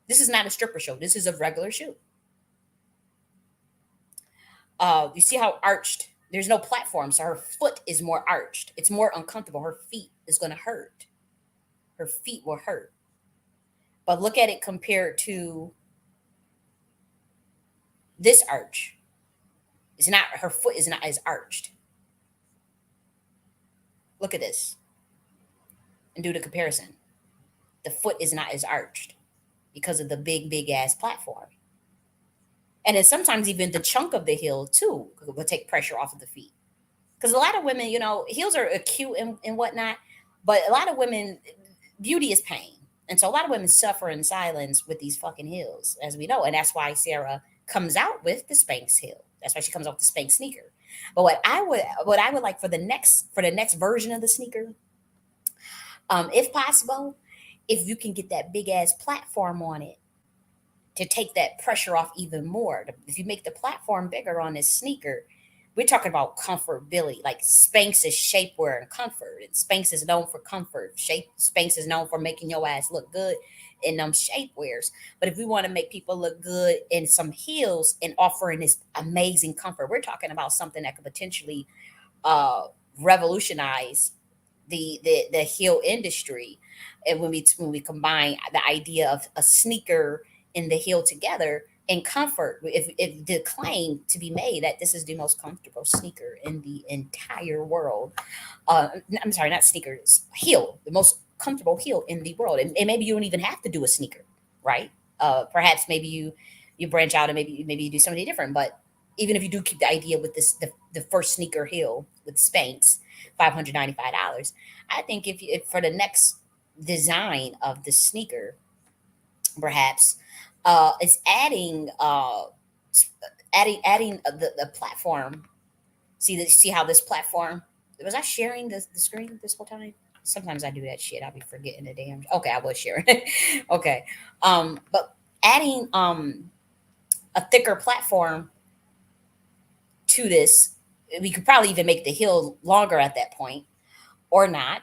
This is not a stripper shoe. This is a regular shoe. You see how arched. There's no platform, so her foot is more arched. It's more uncomfortable. Her feet is going to hurt. Her feet will hurt. But look at it compared to this arch. It's not, her foot is not as arched. Look at this and do the comparison. The foot is not as arched because of the big ass platform. And then sometimes even the chunk of the heel too will take pressure off of the feet. Because a lot of women, heels are acute and whatnot, but a lot of women, beauty is pain. And so a lot of women suffer in silence with these fucking heels, as we know. And that's why Sarah comes out with the Spanx heel. That's why she comes out with the Spanx sneaker. But what I would like for the next version of the sneaker, if possible, if you can get that big ass platform on it to take that pressure off even more. If you make the platform bigger on this sneaker, we're talking about comfortability. Like Spanx is shapewear and comfort, and Spanx is known for comfort. Spanx is known for making your ass look good in them shapewears. But if we want to make people look good in some heels and offering this amazing comfort, we're talking about something that could potentially uh, revolutionize the heel industry. And when we combine the idea of a sneaker and the heel together and comfort, if the claim to be made that this is the most comfortable sneaker in the entire world, I'm sorry, not sneakers, heel, the most comfortable heel in the world. And maybe you don't even have to do a sneaker, right? Perhaps maybe you branch out and maybe you do something different. But even if you do keep the idea with the first sneaker heel with Spanx, $595, I think if for the next design of the sneaker, perhaps it's adding adding the platform. See how this platform, was I sharing the screen this whole time? Sometimes I do that shit. I'll be forgetting the damn. Okay, I was sharing. Okay, but adding a thicker platform to this, we could probably even make the hill longer at that point, or not.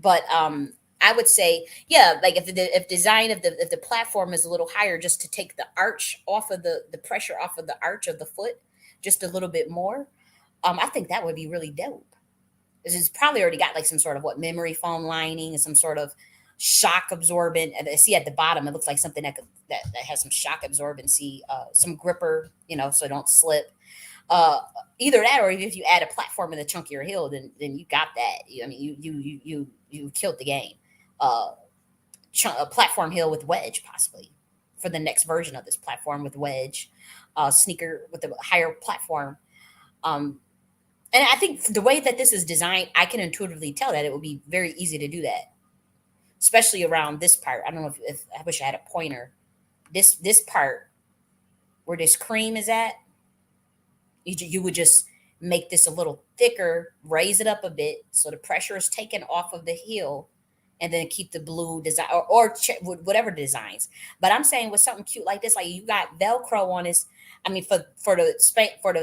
But I would say, yeah, like if design of the platform is a little higher, just to take the arch off of the pressure off of the arch of the foot, just a little bit more. I think that would be really dope. This is probably already got like some sort of what memory foam lining and some sort of shock absorbent. And I see at the bottom, it looks like something that has some shock absorbency, some gripper, so it don't slip. Uh, Either that, or if you add a platform in the chunkier hill, then you got that. I mean, you killed the game. Uh, a platform hill with wedge possibly for the next version of this platform with wedge, sneaker with a higher platform. Um, and I think the way that this is designed, I can intuitively tell that it will be very easy to do that, especially around this part. I don't know if I wish I had a pointer. This part where this cream is at, you would just make this a little thicker, raise it up a bit so the pressure is taken off of the heel, and then keep the blue design or whatever designs. But I'm saying with something cute like this, like you got Velcro on this. I mean, for the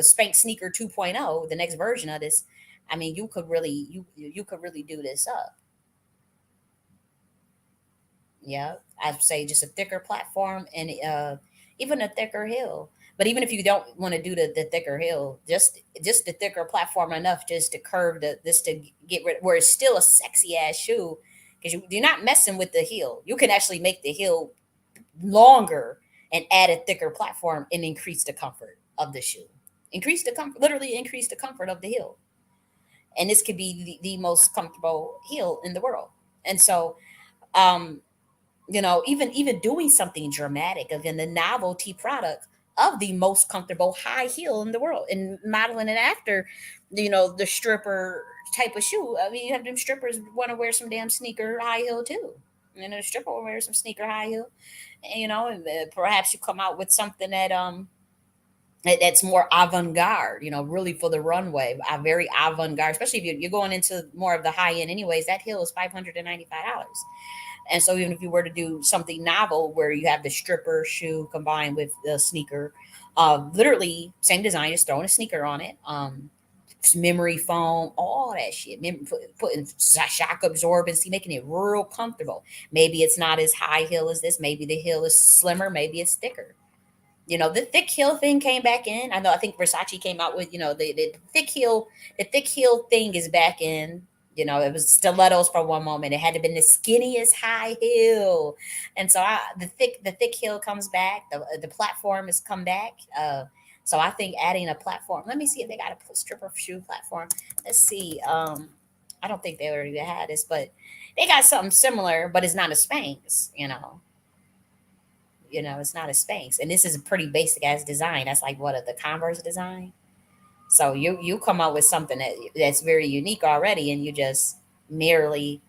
Spank Sneaker 2.0, the next version of this. I mean, you could really do this up. Yeah, I'd say just a thicker platform and even a thicker hill. But even if you don't want to do the thicker hill, just the thicker platform enough just to curve this to get rid where it's still a sexy ass shoe because you're not messing with the heel. You can actually make the heel longer and add a thicker platform and increase the comfort of the shoe. Increase the comfort, literally increase the comfort of the heel. And this could be the most comfortable heel in the world. And so um even doing something dramatic again, the novelty product of the most comfortable high heel in the world and modeling it after the stripper type of shoe. I mean, you have them strippers want to wear some damn sneaker high heel too. The stripper will wear some sneaker high heel, and perhaps you come out with something that's more avant-garde, really for the runway, very avant-garde, especially if you're going into more of the high end anyways. That heel is $595. And so even if you were to do something novel where you have the stripper shoe combined with the sneaker, literally same design, just throwing a sneaker on it, memory foam, all that shit, putting shock absorbency, making it real comfortable. Maybe it's not as high heel as this. Maybe the heel is slimmer. Maybe it's thicker. The thick heel thing came back in. I think Versace came out with, the thick heel thing is back in. It was stilettos for one moment. It had to been the skinniest high heel. And so the thick heel comes back. The platform has come back. So I think adding a platform, let me see if they got a stripper shoe platform. Let's see. I don't think they already had this, but they got something similar, but it's not a Spanx. It's not a Spanx, and this is a pretty basic ass design. That's like what the Converse design. So you come up with something that's very unique already, and you just merely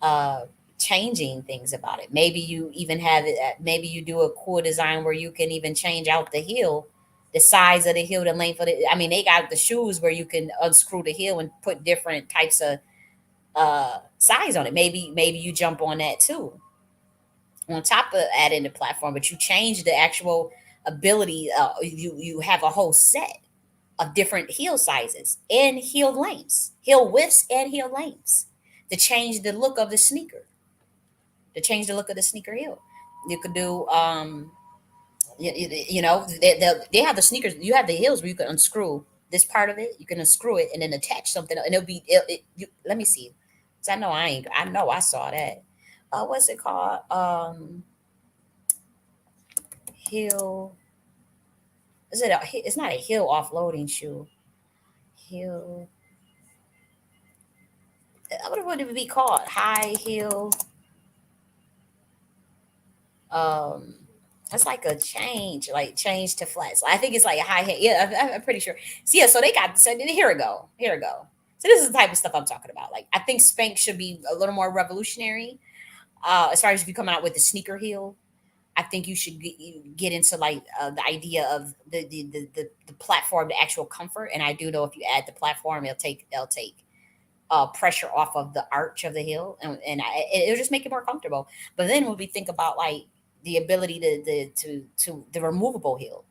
uh, changing things about it. Maybe you even have it. Maybe you do a cool design where you can even change out the heel, the size of the heel, the length of it. I mean, they got the shoes where you can unscrew the heel and put different types of size on it. Maybe you jump on that too on top of adding the platform, but you change the actual ability. You have a whole set of different heel sizes and heel lengths, heel widths and heel lengths to change the look of the sneaker, to change the look of the sneaker heel. You could do, they have the sneakers. You have the heels where you can unscrew this part of it. You can unscrew it and then attach something, and it'll be. Let me see, because I know I ain't. I know I saw that. What's it called? Heel. Is it? It's not a heel offloading shoe. Heel. What would it be called? High heel. Um, it's like a change, like change to flats. I think it's like a high heel. Yeah, I'm pretty sure. So yeah, so they got. So here we go. Here we go. So this is the type of stuff I'm talking about. Like I think Spanx should be a little more revolutionary. As far as if you come out with the sneaker heel, I think you should get into like the idea of the platform, the actual comfort. And I do know if you add the platform, it'll take pressure off of the arch of the hill, and it'll just make it more comfortable. But then when we think about like the ability to the removable hill,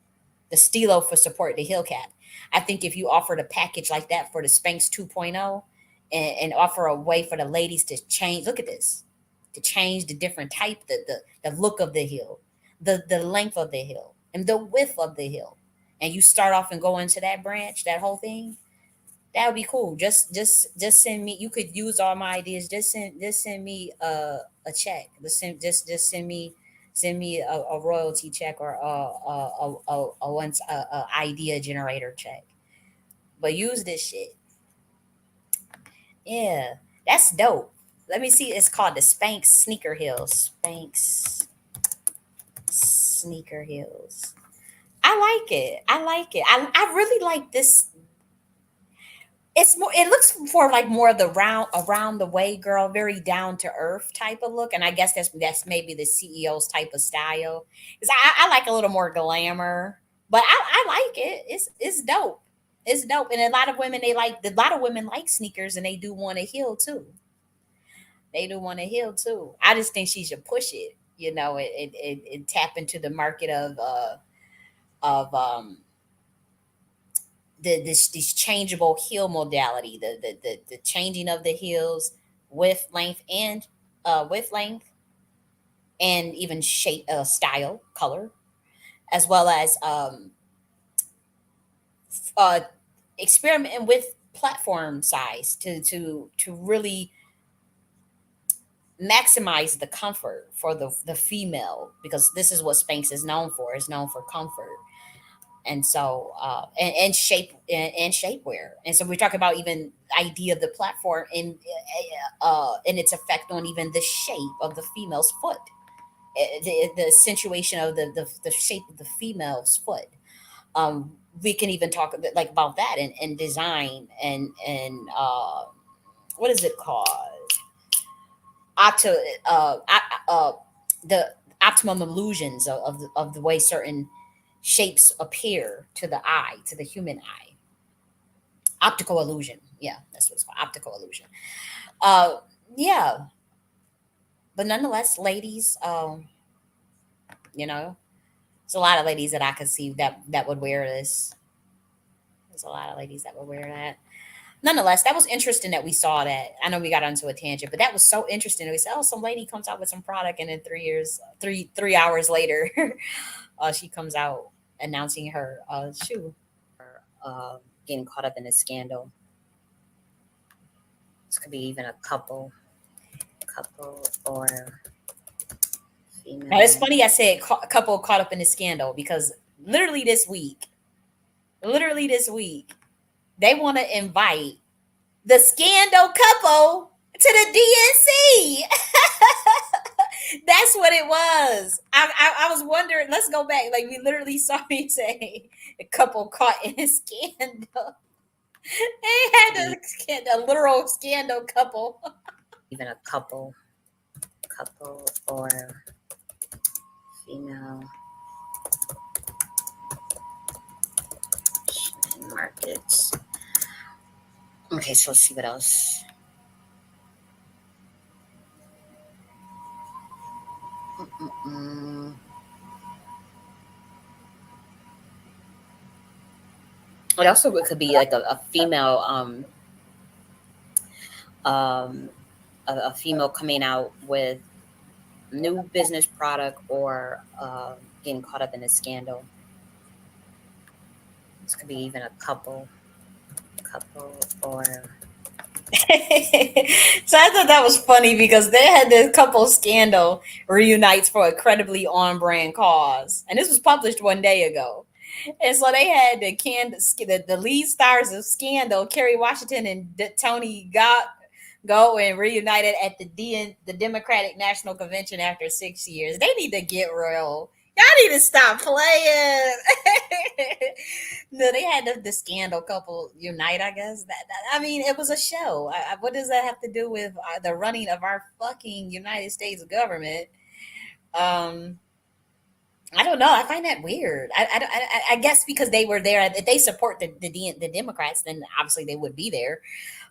the stilo for support, the heel cap, I think if you offered a package like that for the Spanx 2.0, and offer a way for the ladies to change, look at this, to change the different type, the look of the heel, the length of the heel, and the width of the heel, and you start off and go into that branch, that whole thing, that would be cool. Just send me. You could use all my ideas. Just send me a check. Just send me a royalty check or a once a idea generator check. But use this shit. Yeah, that's dope. Let me see. It's called the Spanx Sneaker Heels. Spanx Sneaker Heels. I like it. I like it. I really like this. It's more, it looks for like more of the round around the way girl, very down to earth type of look. And I guess that's maybe the CEO's type of style. Because I like a little more glamour, but I like it. It's dope. It's dope. And a lot of women, a lot of women like sneakers, and they do want to heal too. They do want to heal too. I just think she should push it, and tap into the market of this changeable heel modality, the changing of the heels, width, length, and even shape, style, color, as well as uh, experimenting with platform size to really maximize the comfort for the female, because this is what Spanx is known for. Is known for comfort. And so and shapewear, and so we're talking about even idea of the platform and its effect on even the shape of the female's foot. The accentuation of the shape of the female's foot. We can even talk a bit like about that and design and what is it called, opto the optimum illusions of the way certain shapes appear to the eye, to the human eye. Optical illusion. Yeah, that's what it's called. Optical illusion. Uh, yeah, but nonetheless, ladies, you know, there's a lot of ladies that I could see that would wear this. There's a lot of ladies that would wear that. Nonetheless, that was interesting that we saw that. I know we got onto a tangent, but that was so interesting. We said, "Oh, some lady comes out with some product, and then 3 years, 3 hours later, she comes out announcing her shoe." Getting caught up in a scandal. This could be even a couple or female. Now it's funny I said a couple caught up in a scandal, because literally this week, literally this week, they want to invite the scandal couple to the DNC. That's what it was. I was wondering. Let's go back. Like, we literally saw me say a couple caught in a scandal. They had a literal scandal couple. Even a couple or female markets. Okay, so let's see what else. Mm-mm. It also could be like a female, um, a female coming out with new business product, or getting caught up in a scandal. This could be even a couple or. So I thought that was funny, because they had this couple scandal reunites for a credibly on-brand cause, and this was published 1 day ago. And so they had the lead stars of Scandal, Kerry Washington and Tony go and reunited at the Democratic National Convention after 6 years. They need to get real. Y'all need to stop playing. No, they had the Scandal couple unite. I guess I mean, it was a show. What does that have to do with the running of our fucking United States government? Um, I don't know. I find that weird. I guess because they were there, if they support the Democrats, then obviously they would be there.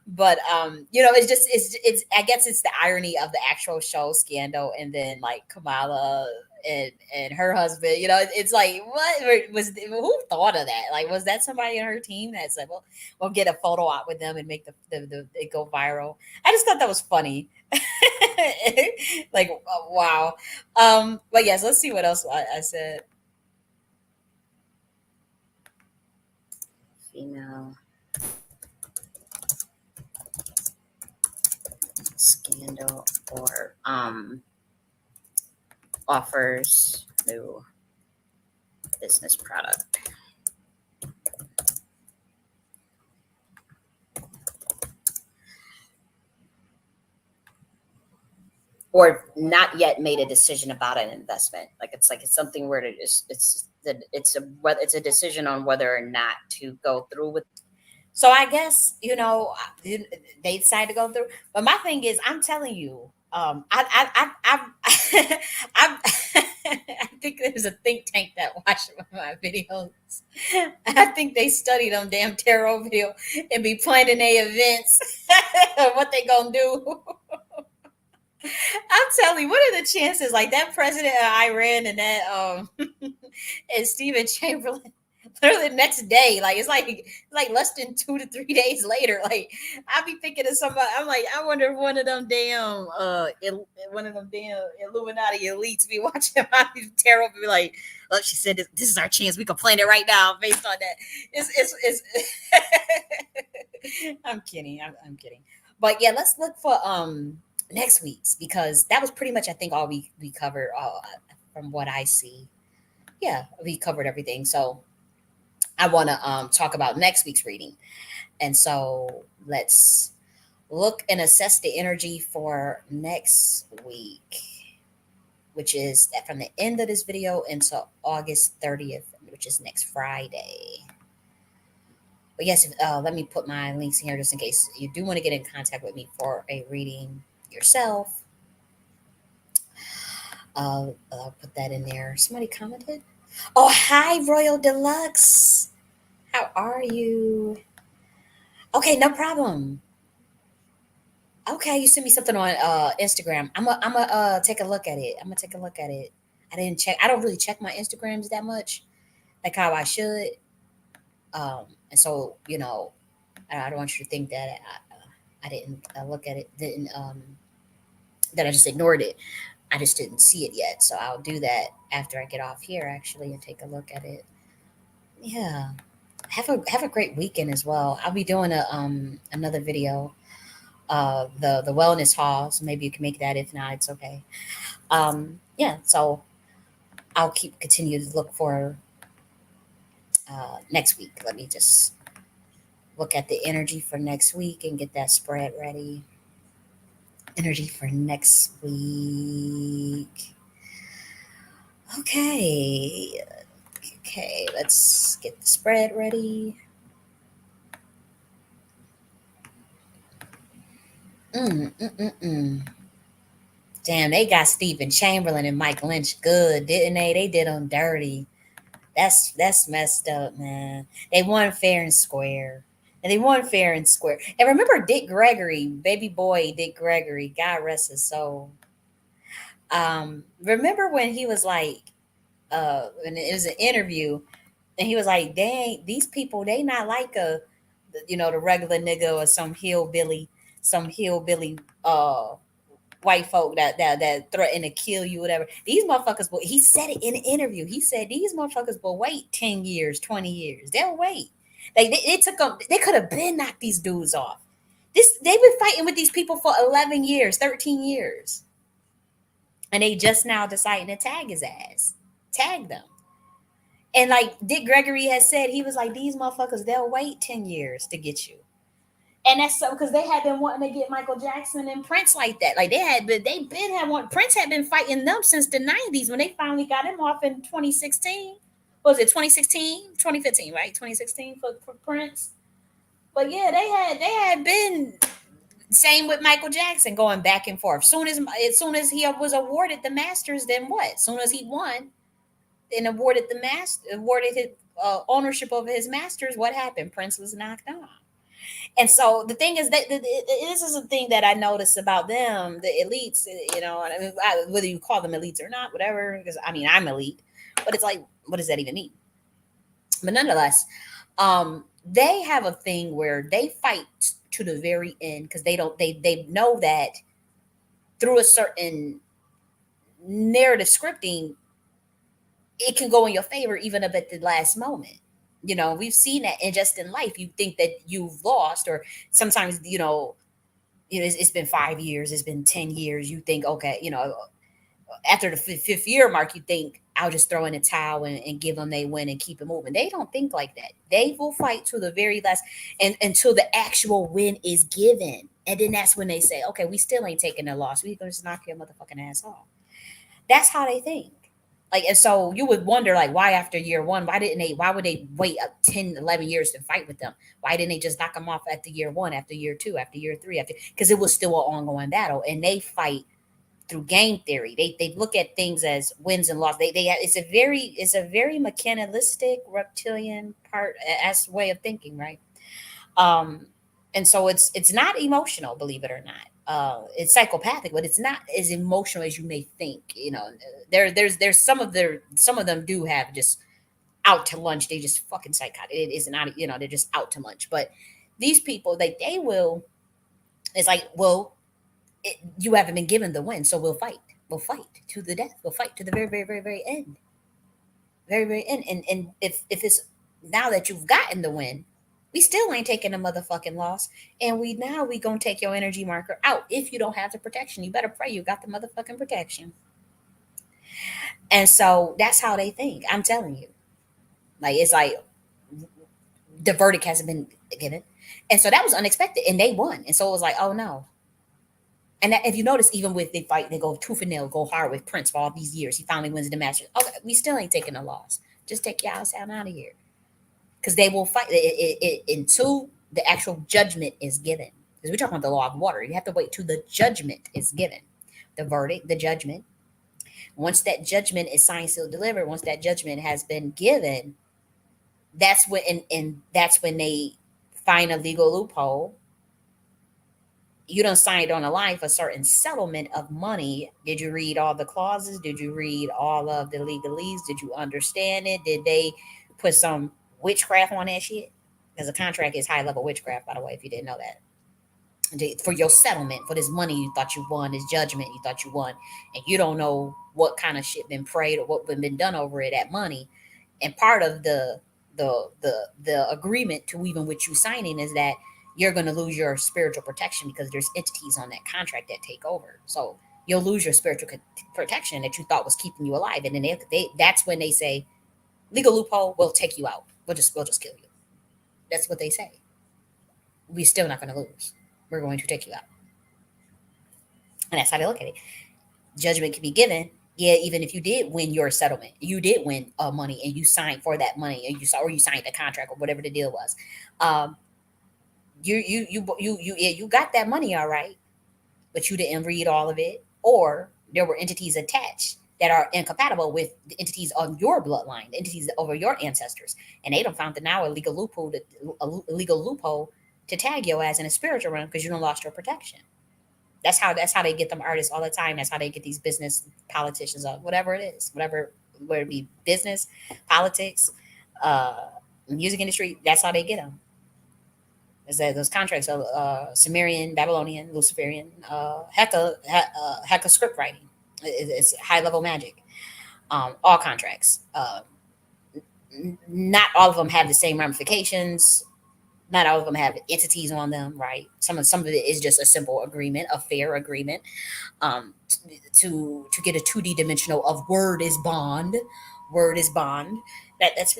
But it's just it's I guess it's the irony of the actual show Scandal, and then like Kamala and her husband. It's like, what was who thought of that? Like, was that somebody on her team that said, well, we'll get a photo out with them and make the it go viral? I just thought that was funny. Like, wow. But yes, let's see what else I said. Female scandal or offers new business product. Or not yet made a decision about an investment. Like it's something where it's a decision on whether or not to go through with. So I guess they decided to go through. But my thing is, I'm telling you, I I think there's a think tank that watched my videos. I think they study them damn tarot video and be planning their events, what they gonna do. I'm telling you, what are the chances? Like that president of Iran and that and Stephen Chamberlain, literally the next day, like it's like less than 2 to 3 days later. Like I be thinking of somebody. I'm like, I wonder if one of them damn one of them damn Illuminati elites be watching my tarot be like, look, she said this is our chance. We can plan it right now based on that. It's I'm kidding. I'm kidding. But yeah, let's look for next week's, because that was pretty much I think all we covered, from what I see. Yeah, we covered everything. So I want to talk about next week's reading. And so let's look and assess the energy for next week, which is from the end of this video until August 30th, which is next Friday. But yes, let me put my links here just in case you do want to get in contact with me for a reading yourself. I'll put that in there. Somebody commented. Oh, hi, Royal Deluxe. How are you? Okay, no problem. Okay, you sent me something on Instagram. I'm take a look at it. I'm gonna take a look at it. I didn't check. I don't really check my Instagrams that much, like how I should. And so I don't want you to think that I didn't look at it. Didn't that I just ignored it. I just didn't see it yet. So I'll do that after I get off here actually and take a look at it. Yeah. Have a great weekend as well. I'll be doing another video, the wellness haul. So maybe you can make that. If not, it's okay. Yeah, so I'll continue to look for next week. Let me just look at the energy for next week and get that spread ready. Energy for next week. Okay. Okay, let's get the spread ready. Damn, they got Stephen Chamberlain and Mike Lynch good, didn't they? They did them dirty. That's messed up, man. They won fair and square. And they won fair and square. And remember Dick Gregory, baby boy Dick Gregory, God rest his soul. Remember when he was like, and it was an interview, and he was like, "Dang, these people, they not like the regular nigga or some hillbilly, white folk that threaten to kill you, whatever. These motherfuckers will." He said it in an interview. He said these motherfuckers will wait 10 years, 20 years. They'll wait. Like it took them. They could have been knocked these dudes off. They've been fighting with these people for 11 years, 13 years, and they just now deciding to tag his ass, tag them. And like Dick Gregory has said, he was like, these motherfuckers, they'll wait 10 years to get you. And that's so because they had been wanting to get Michael Jackson and Prince like that. Like they've been had one. Prince had been fighting them since the 90s when they finally got him off in 2016. Was it 2016? 2015, right? 2016 for Prince. But yeah, they had been same with Michael Jackson going back and forth. As soon as he was awarded the Masters, then what? As soon as he won, and awarded his ownership over his masters, what happened? Prince was knocked off. And so the thing is that this is a thing that I noticed about them, the elites. I mean, whether you call them elites or not, whatever. Because I mean, I'm elite, but it's like, what does that even mean? But nonetheless, they have a thing where they fight to the very end because they know that through a certain narrative scripting, it can go in your favor even up at the last moment. We've seen that, and just in life, you think that you've lost, or sometimes it's been 5 years, it's been 10 years. You think, okay, after the fifth year mark, you think I'll just throw in a towel and give them they win and keep it moving. They don't think like that. They will fight to the very last, and until the actual win is given, and then that's when they say, okay, we still ain't taking a loss. We gonna just knock your motherfucking ass off. That's how they think. Like, and so you would wonder, like, why after year one, why would they wait up 10, 11 years to fight with them? Why didn't they just knock them off after year one, after year two, after year three, because it was still an ongoing battle, and they fight through game theory. They look at things as wins and losses. It's a very mechanistic reptilian part as way of thinking, right? Um, and so it's not emotional, believe it or not. It's psychopathic, but it's not as emotional as you may think. There's some of them do have just out to lunch. They just fucking psychotic. It is not, they're just out to lunch. But these people, they will. It's like, well, you haven't been given the win, so we'll fight. We'll fight to the death. We'll fight to the very, very, very, very end. Very, very end. And if it's now that you've gotten the win, we still ain't taking a motherfucking loss. And we gonna take your energy marker out. If you don't have the protection, you better pray you got the motherfucking protection. And so that's how they think. I'm telling you. Like, it's like the verdict hasn't been given. And so that was unexpected. And they won. And so it was like, oh no. And that, if you notice, even with they fight, they go tooth and nail, go hard with Prince for all these years. He finally wins the match. Okay, we still ain't taking a loss. Just take your ass out of here, because they will fight until the actual judgment is given. Because we're talking about the law of water. You have to wait till the judgment is given, the verdict, the judgment. Once that judgment is signed, sealed, delivered. Once that judgment has been given, that's when and that's when they find a legal loophole. You don't sign it on a line for a certain settlement of money. Did you read all the clauses? Did you read all of the legalese? Did you understand it? Did they put some witchcraft on that shit? Because a contract is high level witchcraft, by the way, if you didn't know that. For your settlement, for this money you thought you won, this judgment you thought you won, and you don't know what kind of shit been prayed or what been done over it, that money. And part of the agreement to even with you signing is that you're going to lose your spiritual protection, because there's entities on that contract that take over. So you'll lose your spiritual protection that you thought was keeping you alive, and then that's when they say, legal loophole, we'll take you out. We'll just kill you. That's what they say. We're still not going to lose. We're going to take you out. And that's how they look at it. Judgment can be given. Yeah, even if you did win your settlement, you did win money, and you signed for that money, and you signed the contract or whatever the deal was. Um, you got that money, all right, but you didn't read all of it, or there were entities attached that are incompatible with the entities on your bloodline, the entities over your ancestors, and they don't found the now a legal loophole to tag your ass in a spiritual realm because you don't lost your protection. That's how they get them artists all the time. That's how they get these business politicians up, whatever it is, whether it be business, politics, music industry. That's how they get them. Is that those contracts of Sumerian, Babylonian, Luciferian, Hecka script writing. It's high level magic. All contracts. Not all of them have the same ramifications. Not all of them have entities on them, right? Some of it is just a simple agreement, a fair agreement. To get a 2D dimensional of word is bond. Word is bond. That's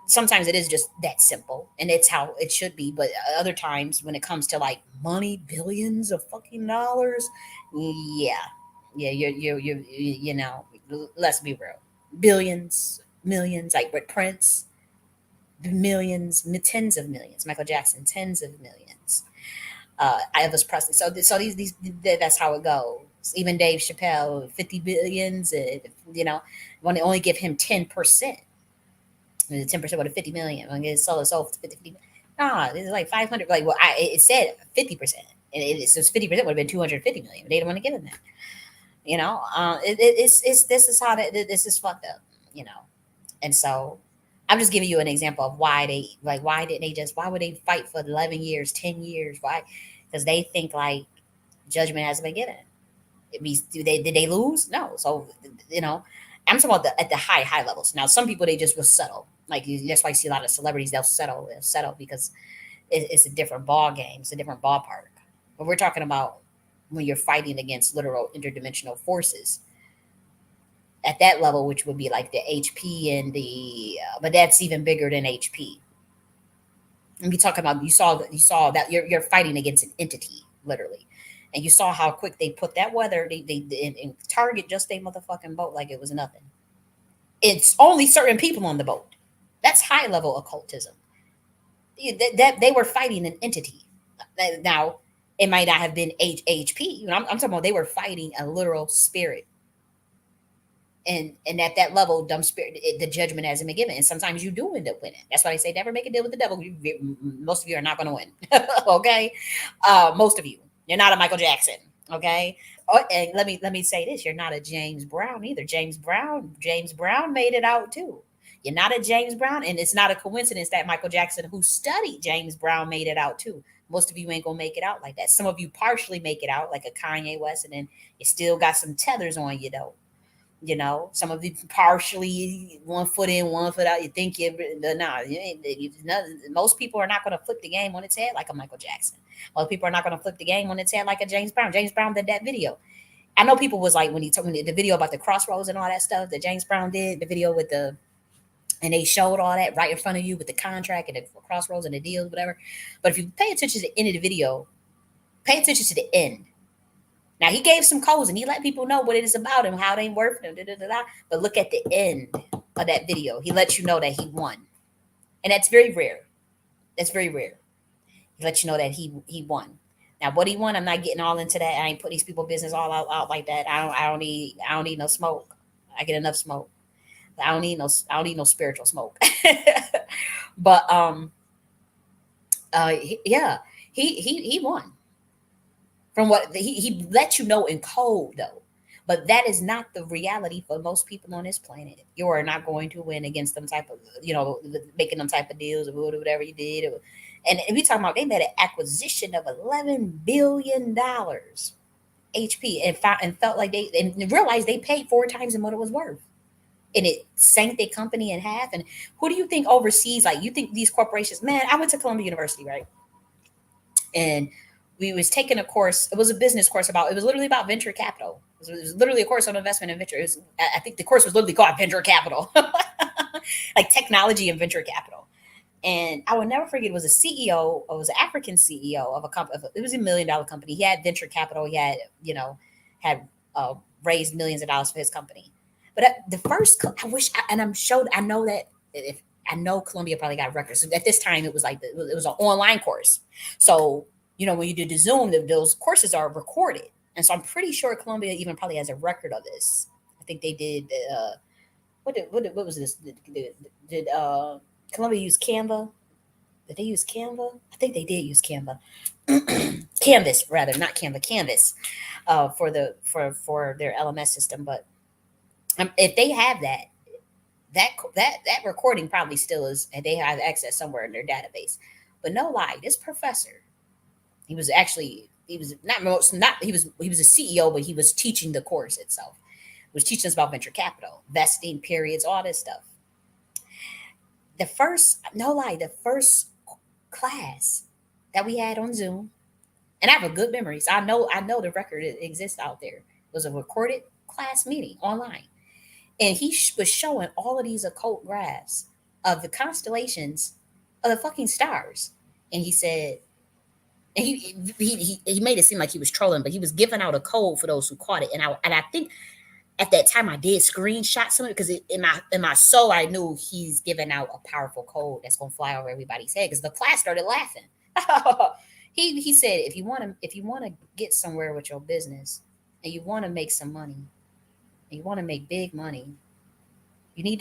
sometimes it is just that simple, and it's how it should be. But other times when it comes to like money, billions of fucking dollars, yeah, yeah, let's be real, billions, millions, like with Prince, millions, tens of millions, Michael Jackson, tens of millions, Elvis Presley. So these that's how it go. Even Dave Chappelle, 50 billions, you know, want to only give him 10%. 10% what a 50 million. I'm gonna sell us off to 50. Nah, it's like 500. Like, well, it said 50%. And it says 50% would have been 250 million. But they didn't want to give him that. You know, it's this is how this is fucked up. You know, and so I'm just giving you an example of why they like why would they fight for 11 years, 10 years? Why? Because they think like judgment hasn't been given. It means did they lose? No. So you know, I'm talking about at the high levels. Now some people they just will settle. Like that's why you see a lot of celebrities they'll settle because it's a different ball game. It's a different ballpark. But we're talking about when you're fighting against literal interdimensional forces at that level, which would be like the HP and but that's even bigger than HP. And you talk about you saw that you're fighting against an entity literally, and you saw how quick they put that weather and target just a motherfucking boat like it was nothing. It's only certain people on the boat. That's high level occultism. That they were fighting an entity. Now it might not have been HP. You know, I'm talking about they were fighting a literal spirit and at that level, dumb spirit, the judgment hasn't been given. And sometimes you do end up winning. That's why they say never make a deal with the devil. Most of you are not going to win. Okay, most of you, you're not a Michael Jackson. Okay, and let me say this: you're not a James Brown either. James Brown made it out too. You're not a James Brown, and it's not a coincidence that Michael Jackson, who studied James Brown, made it out too. Most of you ain't gonna make it out like that. Some of you partially make it out, like a Kanye West, and then you still got some tethers on you though. You know, some of you partially 1 foot in, 1 foot out. You think you're nah. Most people are not going to flip the game on its head like a Michael Jackson. Most people are not going to flip the game on its head like a James Brown. James Brown did that video. I know people was like when he told me the video about the crossroads and all that stuff that James Brown did, the video with and they showed all that right in front of you with the contract and the crossroads and the deals, whatever. But if you pay attention to the end of the video, pay attention to the end. Now he gave some codes and he let people know what it is about and how they work. But look at the end of that video. He lets you know that he won, and that's very rare. That's very rare. He lets you know that he won. Now what he won, I'm not getting all into that. I ain't put these people business all out like that. I don't need no smoke. I get enough smoke. I don't need no spiritual smoke. But yeah, he won. From what he let you know in code though, but that is not the reality for most people on this planet. You are not going to win against them type of making them type of deals or whatever you did. And we talking about they made an acquisition of $11 billion HP and felt like they and realized they paid 4 times than what it was worth. And it sank their company in half. And who do you think oversees? Like you think these corporations? Man, I went to Columbia University, right? And we was taking a course. It was a business course it was literally about venture capital. It was literally a course on investment in venture. I think the course was literally called venture capital, like technology and venture capital. And I will never forget. It was a CEO. It was an African CEO of a company. It was $1 million company. He had venture capital. He had had raised millions of dollars for his company. But the first, I wish, and I'm showed. I know that if I know Columbia probably got records. So at this time, it was like it was an online course. So when you do the Zoom, those courses are recorded, and so I'm pretty sure Columbia even probably has a record of this. I think they did. What was this? Did Columbia use Canva? Did they use Canva? I think they did use Canva. Canvas, rather, not Canva, Canvas, for their LMS system. But if they have that recording probably still is, and they have access somewhere in their database. But no lie, this professor, he was not he was a CEO, but he was teaching the course itself. He was teaching us about venture capital, vesting periods, all this stuff. The first class that we had on Zoom, and I have a good memory. So I know the record exists out there. It was a recorded class meeting online. And he was showing all of these occult graphs of the constellations of the fucking stars. And he said, and he made it seem like he was trolling, but he was giving out a code for those who caught it. And I think at that time I did screenshot some of it because in my soul I knew he's giving out a powerful code that's gonna fly over everybody's head because the class started laughing. He said if you want to get somewhere with your business, and you want to make some money, and you want to make big money, you need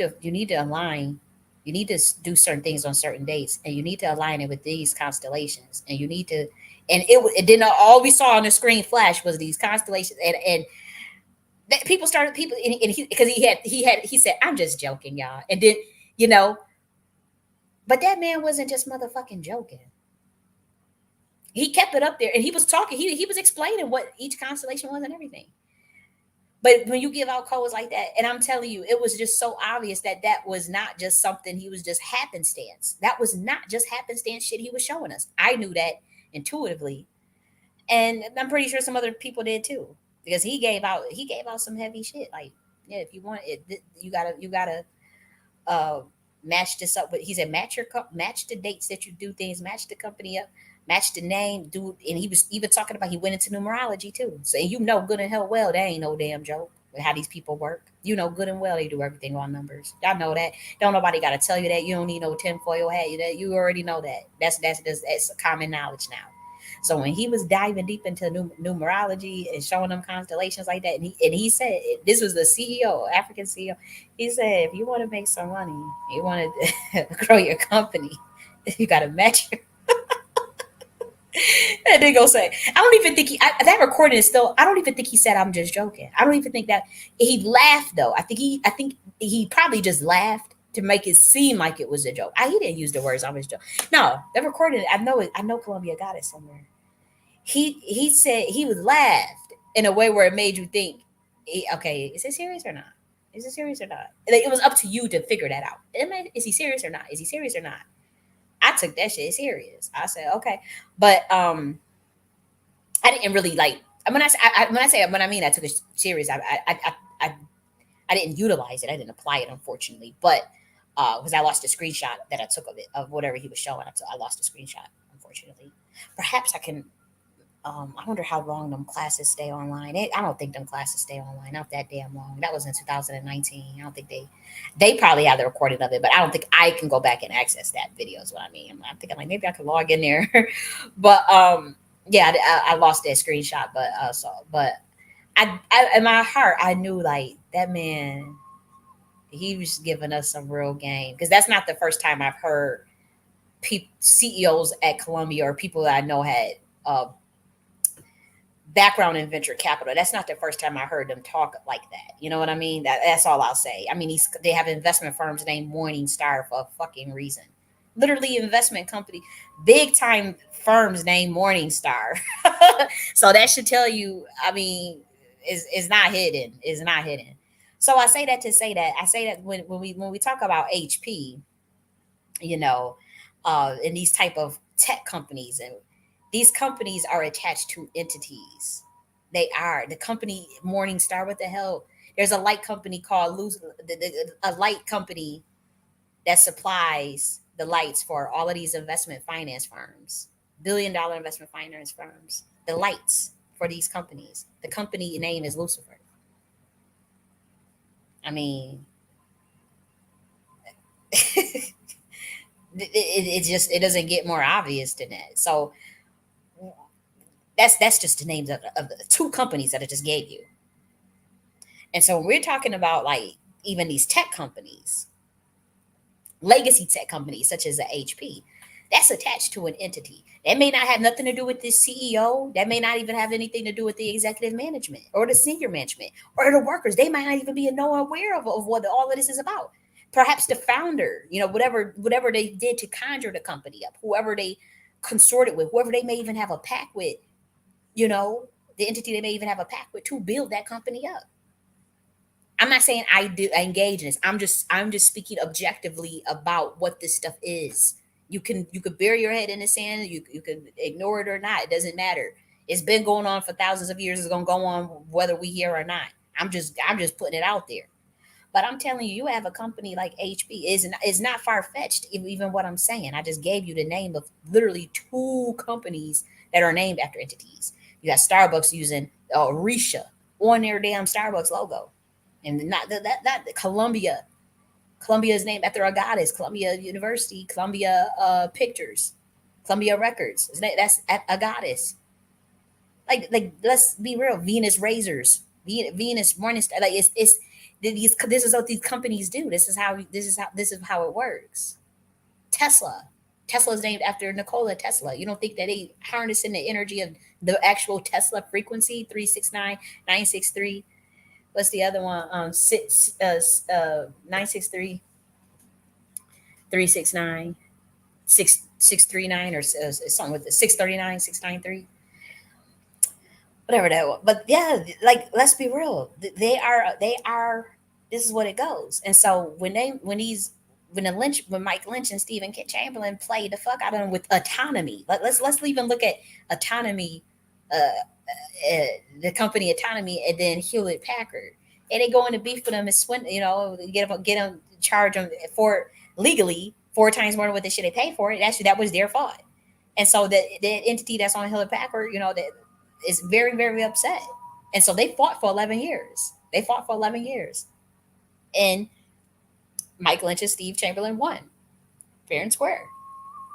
to align. You need to do certain things on certain dates, and you need to align it with these constellations. And you need to, and it didn't all we saw on the screen flash was these constellations, and that people started people, and he because he said, "I'm just joking, y'all," and then you know, but that man wasn't just motherfucking joking. He kept it up there, and he was talking. He was explaining what each constellation was and everything. But when you give out codes like that, and I'm telling you, it was just so obvious that that was not just something he was just happenstance. That was not just happenstance shit he was showing us. I knew that intuitively, and I'm pretty sure some other people did too, because he gave out some heavy shit. Like, yeah, if you want it, you gotta uh match this up with. He said match the dates that you do things, match the company up, match the name, dude. And he was even talking about he went into numerology too. So you know good and hell well that ain't no damn joke with how these people work. You know good and well they do everything on numbers. Y'all know that. Don't nobody got to tell you that. You don't need no tinfoil hat. You already know that. That's common knowledge now. So when he was diving deep into numerology and showing them constellations like that, and he said this was the CEO, African CEO. He said, if you want to make some money, you want to grow your company, you got to match your. And they go say, I don't even think that recording is still. I don't even think he said I'm just joking. I don't even think that he laughed though. I think he probably just laughed to make it seem like it was a joke. He didn't use the words I'm just joking. No, that recording. I know it. I know Columbia got it somewhere. He said he was laughed in a way where it made you think, okay, is it serious or not? Is it serious or not? Like, it was up to you to figure that out. Is he serious or not? Is he serious or not? I took that shit serious. I said okay, but I didn't really like. When I mean I took it serious, I I didn't utilize it. I didn't apply it, unfortunately, but because I lost a screenshot that I took of it of whatever he was showing. I lost a screenshot, unfortunately. Perhaps I can I wonder how long them classes stay online. I don't think them classes stay online. Not that damn long. That was in 2019. I don't think they probably have the recording of it, but I don't think I can go back and access that video. Is what I mean. I'm thinking like maybe I could log in there, but yeah, I lost that screenshot. But I in my heart I knew like that man. He was giving us some real game because that's not the first time I've heard CEOs at Columbia or people that I know had uh, background in venture capital. That's not the first time I heard them talk like that. You know what I mean? That's all I'll say. I mean, they have investment firms named Morningstar for a fucking reason. Literally, investment company, big time firms named Morningstar. So that should tell you. I mean, is not hidden. Is not hidden. So I say that to say that when we talk about HP, you know, in these type of tech companies, and these companies are attached to entities. They are the company Morningstar. What the hell? There's a light company called a light company that supplies the lights for all of these investment finance firms, billion-dollar investment finance firms. The lights for these companies. The company name is Lucifer. I mean, it just it doesn't get more obvious than that. So that's just the names of the two companies that I just gave you. And so when we're talking about like even these tech companies, legacy tech companies such as the HP, that's attached to an entity. That may not have nothing to do with the CEO. That may not even have anything to do with the executive management or the senior management or the workers. They might not even be aware of what all of this is about. Perhaps the founder, whatever they did to conjure the company up, whoever they consorted with, whoever they may even have a pact with, you know, the entity they may even have a pact with to build that company up. I'm not saying I engage in this. I'm just speaking objectively about what this stuff is. You could bury your head in the sand. You could ignore it or not. It doesn't matter. It's been going on for thousands of years. It's gonna go on whether we hear or not. I'm just putting it out there. But I'm telling you, you have a company like HP is not far fetched. Even what I'm saying, I just gave you the name of literally two companies that are named after entities. You got Starbucks using Risha on their damn Starbucks logo, and not that Columbia. Columbia is named after a goddess. Columbia University, Columbia Pictures, Columbia Records. That's a goddess. Like let's be real. Venus razors, Venus morning star. Like it's these. This is what these companies do. This is how it works. Tesla. Tesla is named after Nikola Tesla. You don't think that they harnessing the energy of the actual Tesla frequency 369 963? What's the other one? 963 369 6639 or something with it 639 693, whatever that was. But yeah, like let's be real. They are this is what it goes. And so when Mike Lynch and Stephen Chamberlain played the fuck out of them with autonomy. Let's even look at autonomy, the company autonomy, and then Hewlett Packard. And they go into beef with them and get them charge them for legally 4 times more than what they should have paid for it. Actually, that was their fault. And so the entity that's on Hewlett Packard, that is very, very upset. And so they fought for 11 years. And Mike Lynch and Steve Chamberlain won fair and square.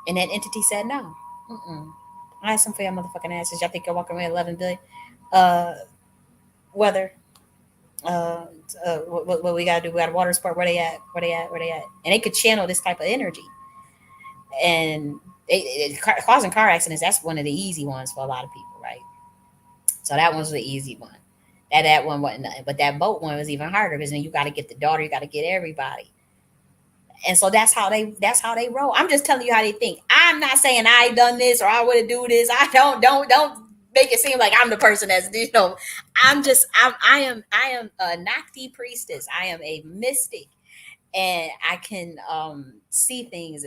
And that entity said no. Mm-mm. I have some for your motherfucking asses. Y'all think you're walking away 11 billion? Uh, Weather. What we gotta do? We got a water sport. Where they at? And they could channel this type of energy. And causing car accidents. That's one of the easy ones for a lot of people, right? So that one's the easy one. That one wasn't nothing. But that boat one was even harder because then you got to get the daughter. You got to get everybody. And so that's how they roll. I'm just telling you how they think. I'm not saying I done this or I would have do this. I don't make it seem like I'm the person that's. I am a Nakti priestess. I am a mystic, and I can see things.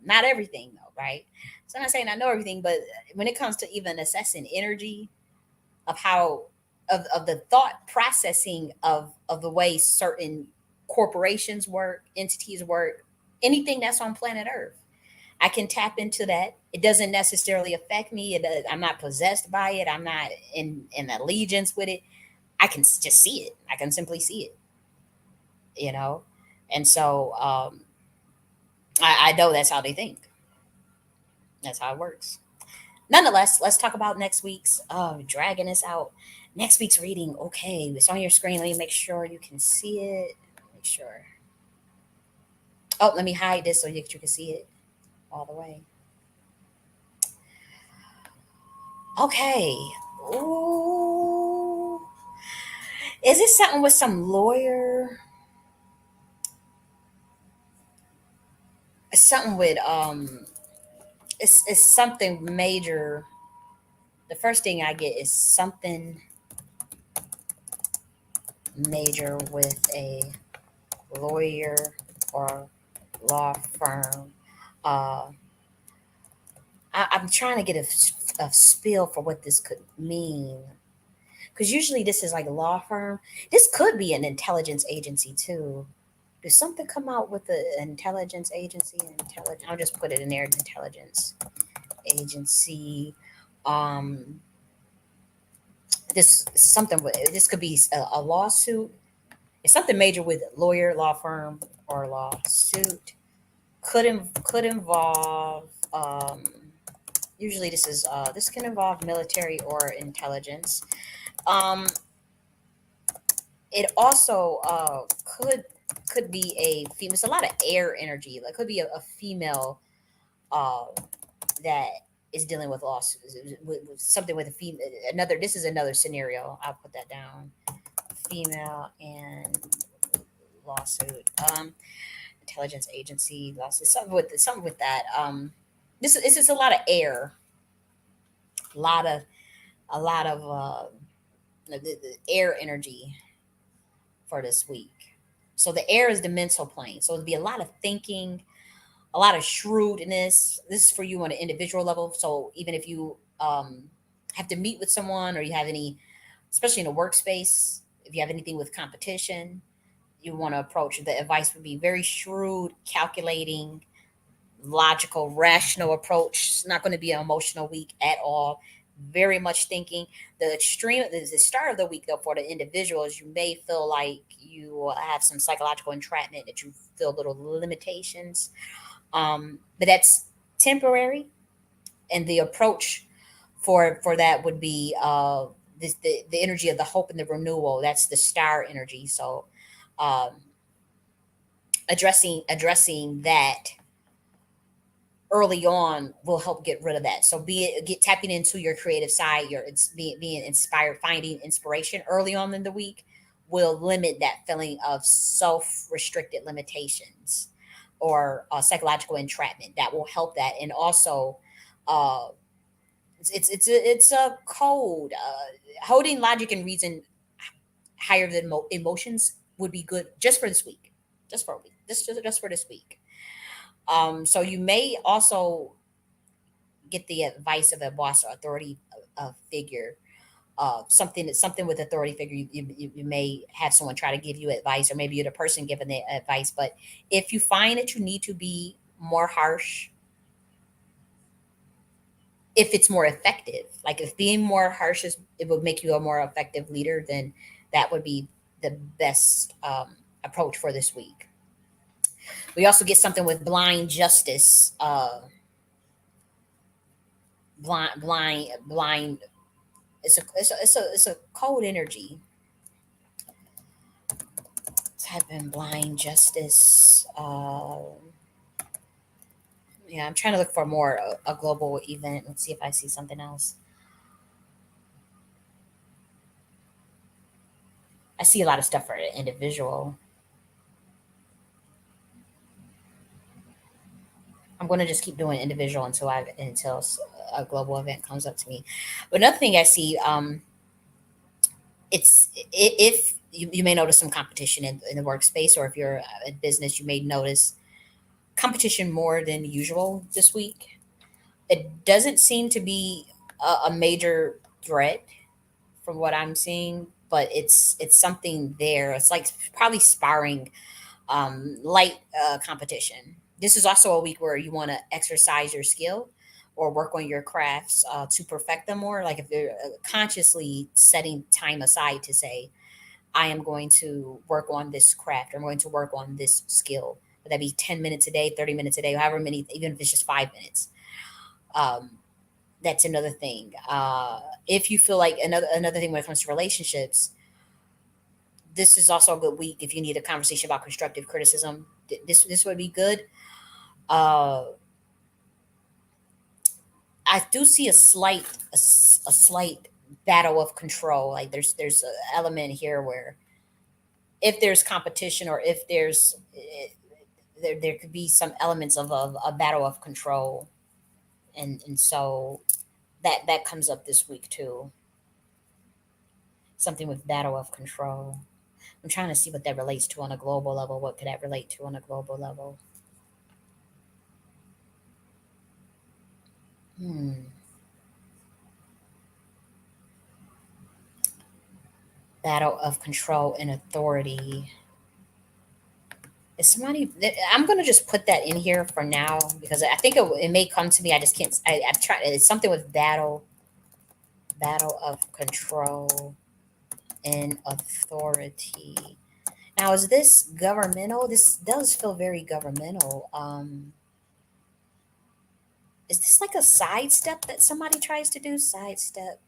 Not everything though, right? So I'm not saying I know everything, but when it comes to even assessing energy of how of the thought processing of the way certain corporations work, entities work, anything that's on planet Earth. I can tap into that. It doesn't necessarily affect me. I'm not possessed by it. I'm not in allegiance with it. I can just see it. I can simply see it, you know? And so I know that's how they think. That's how it works. Nonetheless, let's talk about next week's dragging us out. Next week's reading. Okay, it's on your screen. Let me make sure you can see it. Make sure. Oh, let me hide this so you can see it all the way. Okay. Ooh. Is it something with some lawyer? It's something with it's something major. The first thing I get is something major with a lawyer or law firm. Uh, I'm trying to get a spiel for what this could mean. Because usually this is like a law firm. This could be an intelligence agency too. Does something come out with the intelligence agency? I'll just put it in there. Intelligence agency. Um, this could be a lawsuit. It's something major with lawyer, law firm, or lawsuit. Could involve. Usually this can involve military or intelligence. Um, it also could be a female. It's a lot of air energy. Like could be a female uh, that is dealing with lawsuits with something with a female. This is another scenario. I'll put that down. Female and lawsuit. Intelligence agency lawsuit. Something with that. This is a lot of air. A lot of the air energy for this week. So the air is the mental plane. So it'll be a lot of thinking, a lot of shrewdness. This is for you on an individual level. So even if you have to meet with someone or you have any, especially in a workspace, if you have anything with competition, you want to approach the advice would be very shrewd, calculating, logical, rational approach. It's not going to be an emotional week at all. Very much thinking. The start of the week though for the individuals, you may feel like you have some psychological entrapment, that you feel little limitations, but that's temporary. And the approach for that would be the energy of the hope and the renewal. That's the star energy. So um, addressing that early on will help get rid of that. So be it get tapping into your creative side, your it's being inspired, finding inspiration early on in the week will limit that feeling of self-restricted limitations or psychological entrapment. That will help that, and also uh, it's a code. Holding logic and reason higher than emotions would be good just for this week, just for a week, just for this week. So you may also get the advice of a boss or authority figure, something with authority figure. You may have someone try to give you advice, or maybe you're the person giving the advice. But if you find that you need to be more harsh, if it's more effective, like if being more harsh is it would make you a more effective leader, then that would be the best approach for this week. We also get something with blind justice, blind. It's a cold energy. Type in blind justice. Yeah, I'm trying to look for more a global event. Let's see if I see something else. I see a lot of stuff for individual. I'm going to just keep doing individual until a global event comes up to me. But another thing I see, if you may notice some competition in the workspace, or if you're in business, you may notice competition more than usual this week. It doesn't seem to be a major threat from what I'm seeing, but it's something there. It's like probably sparring, light competition. This is also a week where you want to exercise your skill or work on your crafts to perfect them more. Like if they're consciously setting time aside to say, I am going to work on this craft, or I'm going to work on this skill. Would that be 10 minutes a day, 30 minutes a day, however many, even if it's just 5 minutes? Um, that's another thing. If you feel like another thing when it comes to relationships, this is also a good week if you need a conversation about constructive criticism. This would be good. Uh, I do see a slight battle of control. Like there's an element here where if there's competition, or if there could be some elements of a battle of control, and so that comes up this week too. Something with battle of control. I'm trying to see what that relates to on a global level. What could that relate to on a global level? Hmm. Battle of control and authority. Is somebody? I'm gonna just put that in here for now because I think it may come to me. I just can't. I've tried. It's something with battle of control and authority. Now, is this governmental? This does feel very governmental. Is this like a sidestep that somebody tries to do? Sidestep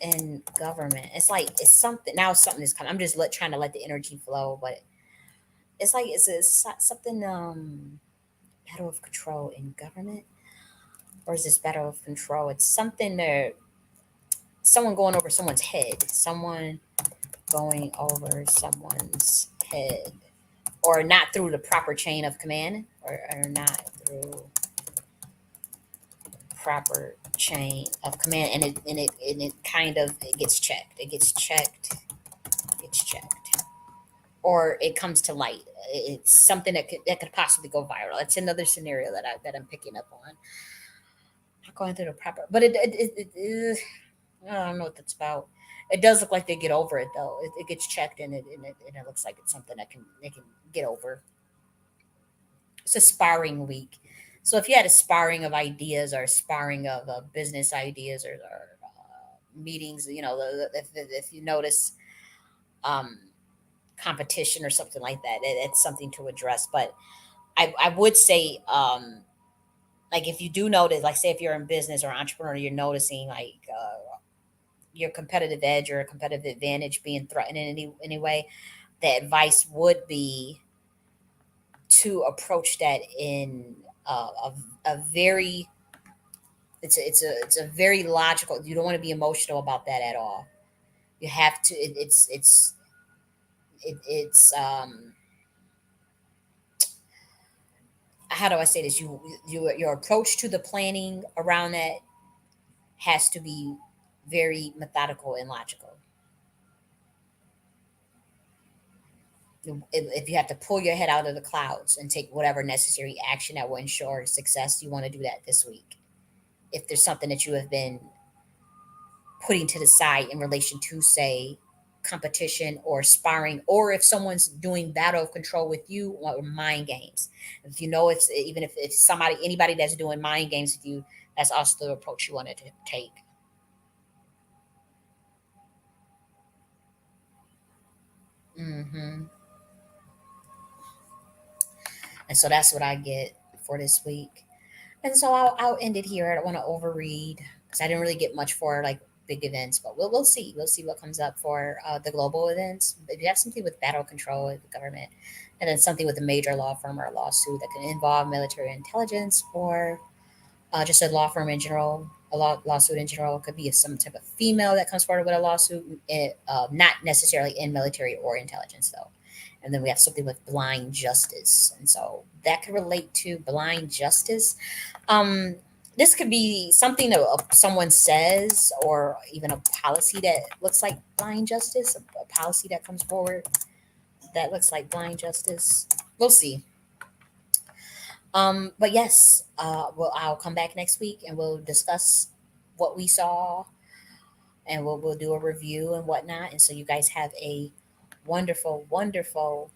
in government. It's like it's something. Now something is coming. I'm just trying to let the energy flow, but it's like something battle of control in government, or is this battle of control? It's something that someone going over someone's head. Someone going over someone's head, or not through the proper chain of command, or not through proper chain of command, and it kind of it gets checked. It gets checked, or it comes to light. It's something that could possibly go viral. That's another scenario that I'm picking up on. Not going through the proper, but I don't know what that's about. It does look like they get over it though. It gets checked, and it looks like it's something that can they can get over. It's a sparring week. So if you had a sparring of ideas, or a sparring of business ideas, or meetings, if you notice um, competition or something like that, it's something to address. But I would say like if you do notice, like say if you're in business or entrepreneur, you're noticing like your competitive edge or a competitive advantage being threatened in any way, the advice would be to approach that in a very it's a very logical. You don't want to be emotional about that at all. You have to. It's how do I say this? Your approach to the planning around that has to be very methodical and logical. If you have to pull your head out of the clouds and take whatever necessary action that will ensure success, you want to do that this week. If there's something that you have been putting to the side in relation to, say, competition or sparring, or if someone's doing battle of control with you or mind games. If you know, it's even if somebody, anybody that's doing mind games with you, that's also the approach you wanted to take. Hmm. And so that's what I get for this week. And so I'll end it here. I don't want to overread because I didn't really get much for like big events, but we'll see. We'll see what comes up for the global events. If you have something with battle control with the government, and then something with a major law firm or a lawsuit that can involve military intelligence or just a law firm in general, lawsuit in general. It could be some type of female that comes forward with a lawsuit, not necessarily in military or intelligence, though. And then we have something with blind justice. And so that could relate to blind justice. Um, this could be something that someone says, or even a policy that looks like blind justice, a policy that comes forward that looks like blind justice. We'll see. But yes, well, I'll come back next week and we'll discuss what we saw, and we'll do a review and whatnot. And so you guys have a wonderful, wonderful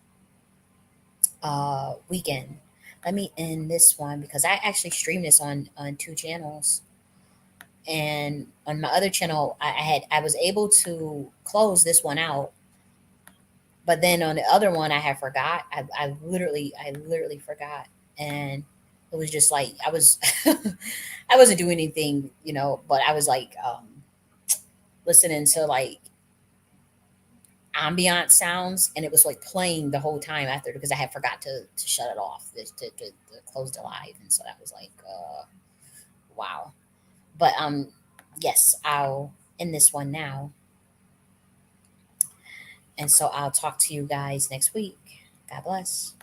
weekend. Let me end this one because I actually stream this on two channels. And on my other channel, I was able to close this one out, but then on the other one, I had forgot. I literally forgot, and it was just like I was, I wasn't doing anything, but I was like listening to like ambient sounds, and it was like playing the whole time after because I had forgot to shut it off to close the live, and so that was like wow. But yes, I'll end this one now, and so I'll talk to you guys next week. God bless.